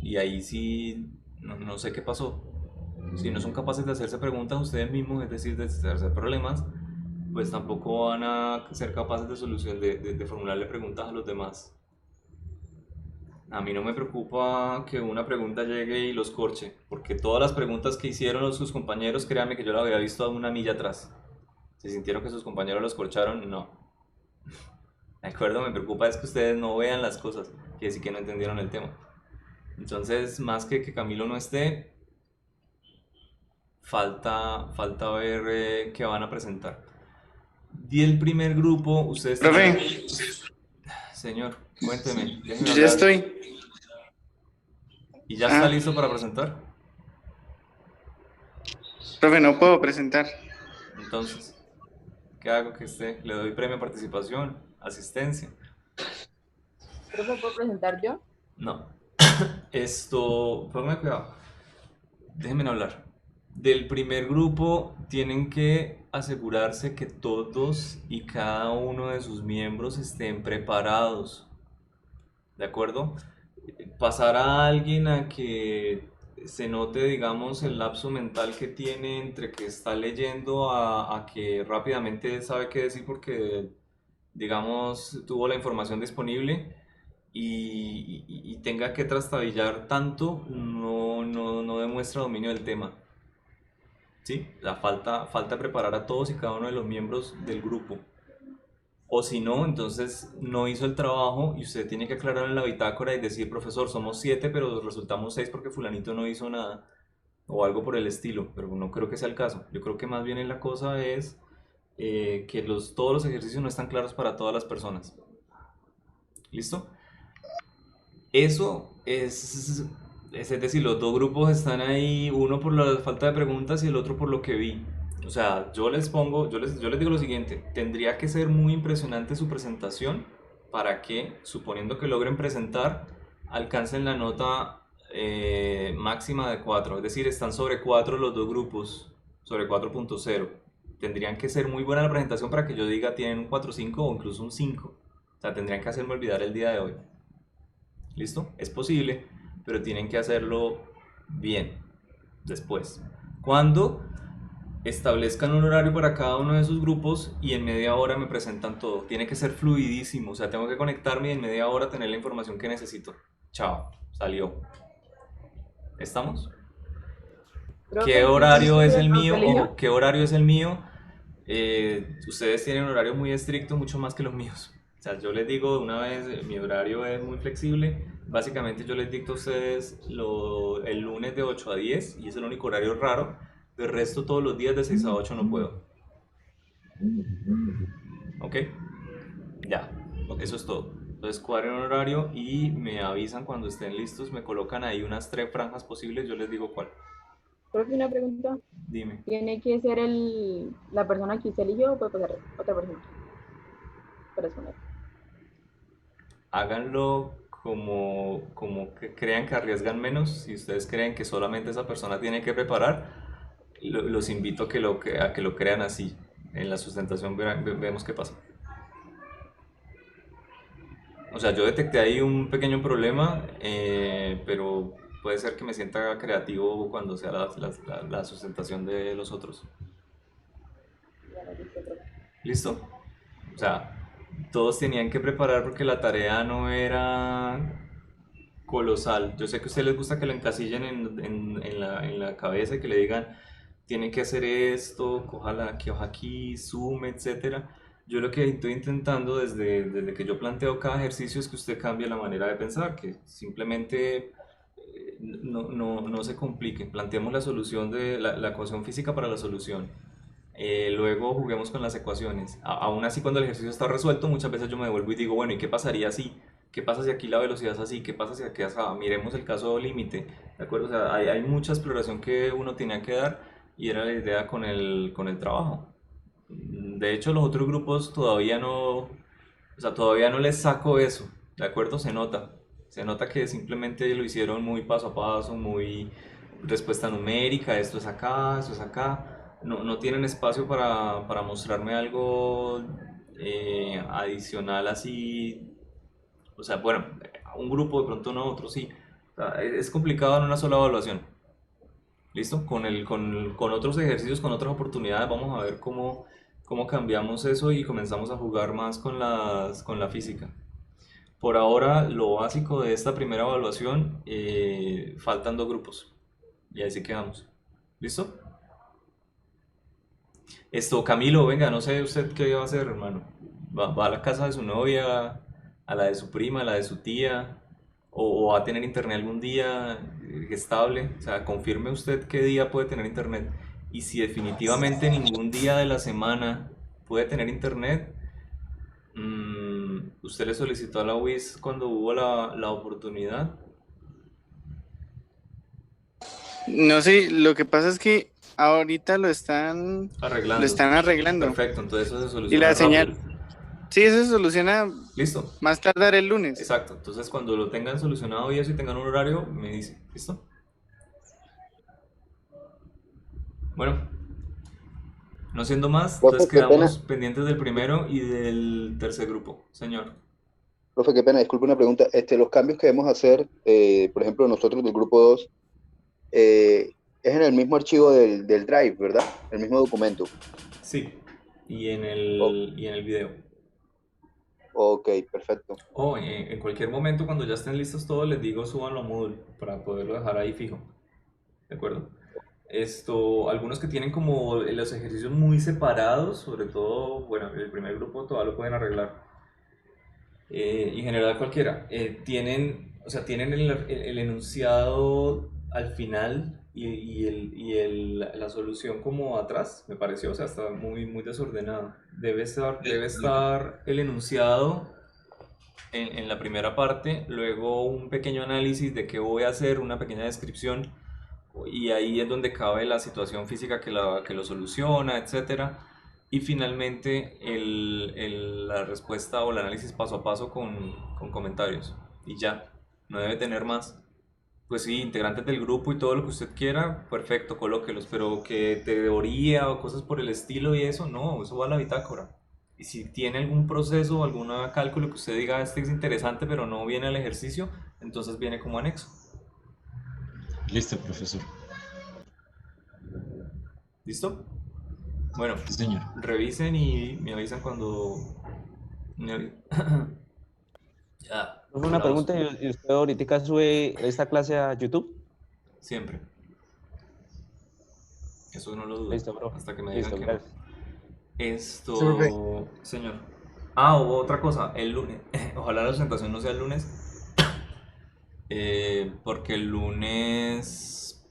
Y ahí sí, no sé qué pasó. Si no son capaces de hacerse preguntas ustedes mismos, es decir, de hacerse problemas, pues tampoco van a ser capaces de formularle preguntas a los demás. A mí no me preocupa que una pregunta llegue y los corche, porque todas las preguntas que hicieron sus compañeros, créanme que yo las había visto a una milla atrás. Si sintieron que sus compañeros los corcharon, no. ¿De acuerdo? Me preocupa es que ustedes no vean las cosas, que decir que no entendieron el tema. Entonces, más que Camilo no esté, falta ver qué van a presentar. Y el primer grupo, ustedes... Profe. Señor, cuénteme. Yo ya estoy. ¿Y ya está listo para presentar? Profe, no puedo presentar. Entonces, ¿qué hago que esté? ¿Le doy premio a participación? ¿Asistencia? ¿Profe, puedo presentar yo? No. Póngame cuidado. Déjenme hablar. Del primer grupo tienen que asegurarse que todos y cada uno de sus miembros estén preparados. ¿De acuerdo? Pasar a alguien a que se note, digamos, el lapso mental que tiene entre que está leyendo a que rápidamente sabe qué decir porque, digamos, tuvo la información disponible y tenga que trastabillar tanto, no demuestra dominio del tema. ¿Sí? La falta preparar a todos y cada uno de los miembros del grupo. O si no, entonces no hizo el trabajo y usted tiene que aclarar en la bitácora y decir, profesor, somos 7, pero resultamos 6 porque fulanito no hizo nada. O algo por el estilo, pero no creo que sea el caso. Yo creo que más bien la cosa es que todos los ejercicios no están claros para todas las personas. ¿Listo? Eso es decir, los 2 grupos están ahí, uno por la falta de preguntas y el otro por lo que vi. O sea, yo les digo lo siguiente, tendría que ser muy impresionante su presentación para que, suponiendo que logren presentar, alcancen la nota máxima de 4, es decir, están sobre 4 los 2 grupos, sobre 4.0. Tendrían que ser muy buena la presentación para que yo diga tienen un 4.5 o incluso un 5. O sea, tendrían que hacerme olvidar el día de hoy. ¿Listo? Es posible, pero tienen que hacerlo bien después. Cuando establezcan un horario para cada uno de sus grupos y en media hora me presentan todo. Tiene que ser fluidísimo, o sea, tengo que conectarme y en media hora tener la información que necesito. Chao, salió. ¿Estamos? ¿Qué horario es el mío? Ojo, ¿qué horario es el mío? Ustedes tienen un horario muy estricto, mucho más que los míos. O sea, yo les digo de una vez, mi horario es muy flexible. Básicamente yo les dicto a ustedes el lunes de 8 a 10 y es el único horario raro. Del resto todos los días de 6 a 8 no puedo. ¿Ok? Ya, eso es todo. Entonces cuadren un horario y me avisan cuando estén listos. Me colocan ahí unas 3 franjas posibles, yo les digo cuál. Profe, una pregunta. Dime. ¿Tiene que ser la persona que usted eligió o puede pasar otra persona? Para exponer. Háganlo como que crean que arriesgan menos. Si ustedes creen que solamente esa persona tiene que preparar, los invito a que lo crean así. En la sustentación vemos qué pasa. O sea, yo detecté ahí un pequeño problema, pero puede ser que me sienta creativo cuando sea la sustentación de los otros. ¿Listo? O sea, todos tenían que preparar porque la tarea no era colosal. Yo sé que a ustedes les gusta que lo encasillen en la cabeza y que le digan tiene que hacer esto, coja que hoja aquí, sume, etcétera. Yo lo que estoy intentando desde que yo planteo cada ejercicio es que usted cambie la manera de pensar, que simplemente no se complique. Planteemos la solución de la ecuación física para la solución. Luego juguemos con las ecuaciones. Aún así, cuando el ejercicio está resuelto, muchas veces yo me devuelvo y digo, bueno, ¿y qué pasaría si? ¿Qué pasa si aquí la velocidad es así? ¿Qué pasa si aquí es así? Miremos el caso límite, ¿de acuerdo? O sea, hay mucha exploración que uno tenía que dar y era la idea con el trabajo. De hecho, los otros grupos todavía no, o sea, todavía no les saco eso, ¿de acuerdo? Se nota que simplemente lo hicieron muy paso a paso, muy respuesta numérica, esto es acá, esto es acá. No tienen espacio para mostrarme algo adicional así, o sea, bueno, un grupo de pronto no, otro sí. O sea, es complicado en una sola evaluación. ¿Listo? Con otros ejercicios, con otras oportunidades, vamos a ver cómo cambiamos eso y comenzamos a jugar más con la física. Por ahora, lo básico de esta primera evaluación, faltan 2 grupos. Y ahí sí quedamos. ¿Listo? Camilo, venga, no sé usted qué va a hacer, hermano. ¿Va a la casa de su novia, a la de su prima, a la de su tía? ¿O va a tener internet algún día estable? O sea, confirme usted qué día puede tener internet. Y si definitivamente ningún día de la semana puede tener internet, ¿usted le solicitó a la UIS cuando hubo la oportunidad? No sé, lo que pasa es que ahorita lo están arreglando. Perfecto, entonces eso se Y soluciona la rápido. señal, sí, eso se soluciona Listo. más tardar el lunes. Exacto, entonces cuando lo tengan solucionado y eso y tengan un horario, me dice, ¿listo? Bueno, no siendo más, Profe, entonces qué pena. quedamos pendientes del primero y del tercer grupo, señor. Profe, qué pena, disculpe una pregunta. Los cambios que debemos hacer, por ejemplo, nosotros del grupo 2, es en el mismo archivo del Drive, ¿verdad? El mismo documento. Sí, y en el video. Ok, perfecto. En cualquier momento, cuando ya estén listos todos, les digo súbanlo a Moodle para poderlo dejar ahí fijo. ¿De acuerdo? Algunos que tienen como los ejercicios muy separados, sobre todo, bueno, el primer grupo todavía lo pueden arreglar. Y en general cualquiera. Tienen el enunciado al final la solución como atrás, me pareció, o sea, está muy, muy desordenado. Debe estar el enunciado en la primera parte, luego un pequeño análisis de qué voy a hacer, una pequeña descripción, y ahí es donde cabe la situación física que lo soluciona, etcétera. Y finalmente la respuesta o el análisis paso a paso con comentarios. Y ya, no debe tener más. Pues sí, integrantes del grupo y todo lo que usted quiera, perfecto, colóquelos. Pero que teoría o cosas por el estilo y eso, no, eso va a la bitácora. Y si tiene algún proceso o algún cálculo que usted diga, este es interesante pero no viene al ejercicio, entonces viene como anexo. Listo, profesor. ¿Listo? Bueno, Sí, señor. revisen y me avisan cuando... Ya. Una pregunta, ¿y usted ahorita sube esta clase a YouTube? Siempre. Eso no lo dudo. Listo, bro. Hasta que me Listo, digan que gracias. no. Señor. Hubo otra cosa. El lunes. Ojalá la presentación no sea el lunes. Porque el lunes.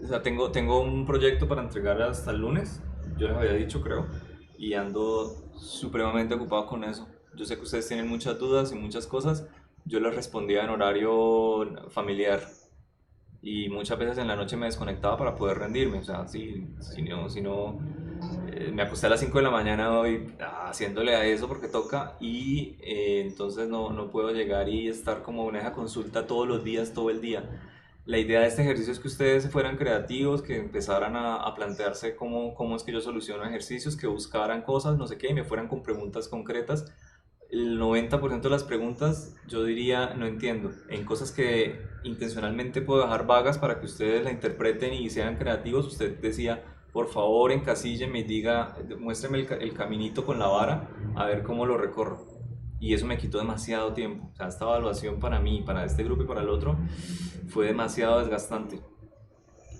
O sea, tengo un proyecto para entregar hasta el lunes. Yo les había dicho, creo. Y ando supremamente ocupado con eso. Yo sé que ustedes tienen muchas dudas y muchas cosas. Yo les respondía en horario familiar. Y muchas veces en la noche me desconectaba para poder rendirme. O sea, si no me acosté a las 5 de la mañana hoy haciéndole a eso porque toca. Y entonces no puedo llegar y estar como una esa consulta todos los días, todo el día. La idea de este ejercicio es que ustedes fueran creativos, que empezaran a plantearse cómo es que yo soluciono ejercicios, que buscaran cosas, no sé qué, y me fueran con preguntas concretas. El 90% de las preguntas yo diría no entiendo, en cosas que intencionalmente puedo dejar vagas para que ustedes la interpreten y sean creativos. Usted decía, por favor encasílleme y diga, muéstreme el caminito con la vara, a ver cómo lo recorro. Y eso me quitó demasiado tiempo. O sea, esta evaluación para mí, para este grupo y para el otro, fue demasiado desgastante.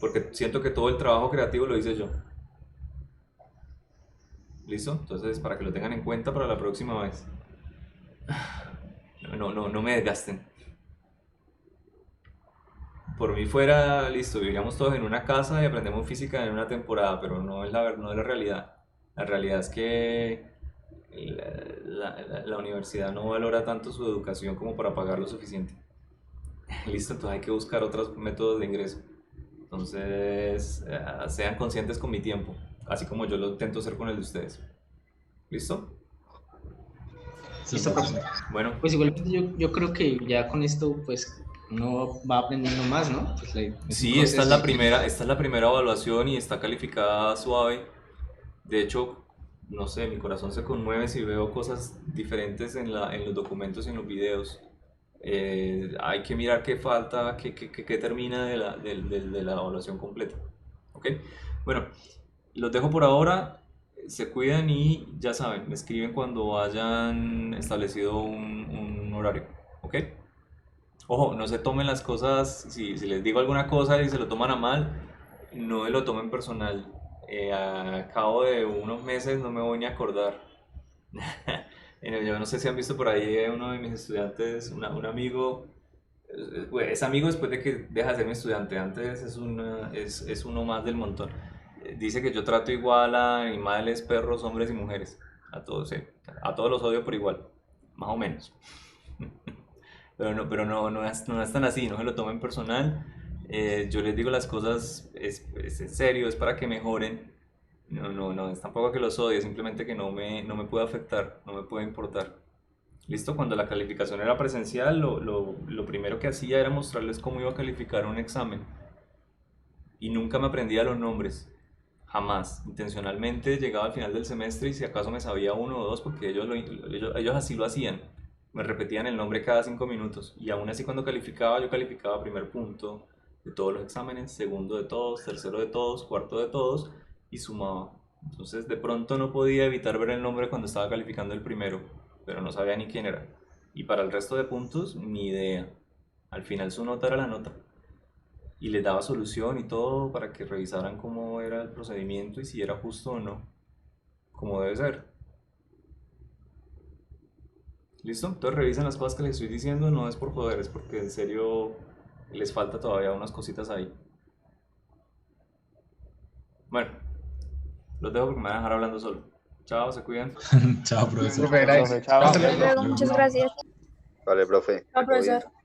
Porque siento que todo el trabajo creativo lo hice yo. ¿Listo? Entonces, para que lo tengan en cuenta para la próxima vez. No me desgasten. por mí fuera, listo, viviríamos todos en una casa y aprendemos física en una temporada, pero no es no es la realidad. La realidad es que la universidad no valora tanto su educación como para pagar lo suficiente. Listo, entonces hay que buscar otros métodos de ingreso. Entonces, sean conscientes con mi tiempo, así como yo lo intento hacer con el de ustedes. ¿Listo? Listo, profe. Bueno, Pues igualmente yo creo que ya con esto pues uno va aprendiendo más, ¿no? Pues, sí, esta es la primera evaluación y está calificada suave. De hecho, no sé, mi corazón se conmueve si veo cosas diferentes en los documentos y en los videos. Hay que mirar qué falta, qué termina de la evaluación completa. ¿Ok? Bueno, los dejo por ahora. Se cuidan y ya saben, me escriben cuando hayan establecido un horario. ¿Ok? Ojo, no se tomen las cosas, si les digo alguna cosa y se lo toman a mal, no me lo tomen personal. A cabo de unos meses no me voy ni a acordar. Yo no sé si han visto por ahí uno de mis estudiantes, un amigo, es amigo después de que deja de ser mi estudiante, antes es uno más del montón. Dice que yo trato igual a animales, perros, hombres y mujeres, a todos los odio por igual, más o menos. Pero no es tan así, no se lo tomen personal. Yo les digo las cosas, es en serio, es para que mejoren. No, es tampoco que los odie, simplemente que no me puede afectar, no me puede importar. ¿Listo? Cuando la calificación era presencial, lo primero que hacía era mostrarles cómo iba a calificar un examen. Y nunca me aprendía los nombres, jamás. Intencionalmente llegaba al final del semestre y si acaso me sabía uno o dos, porque ellos así lo hacían. Me repetían el nombre cada 5 minutos. Y aún así cuando calificaba, yo calificaba primer punto de todos los exámenes, segundo de todos, tercero de todos, cuarto de todos, y sumaba. Entonces de pronto no podía evitar ver el nombre cuando estaba calificando el primero, pero no sabía ni quién era. Y para el resto de puntos, ni idea. Al final su nota era la nota. Y les daba solución y todo para que revisaran cómo era el procedimiento y si era justo o no, como debe ser. ¿Listo? Entonces revisen las cosas que les estoy diciendo, no es por joder, es porque en serio les falta todavía unas cositas ahí. Bueno, los dejo porque me van a dejar hablando solo. Chao, se cuidan. Chao, profesor. Profe, gracias. Chao. Hasta luego, muchas gracias. Vale, profe. Chao, profesor.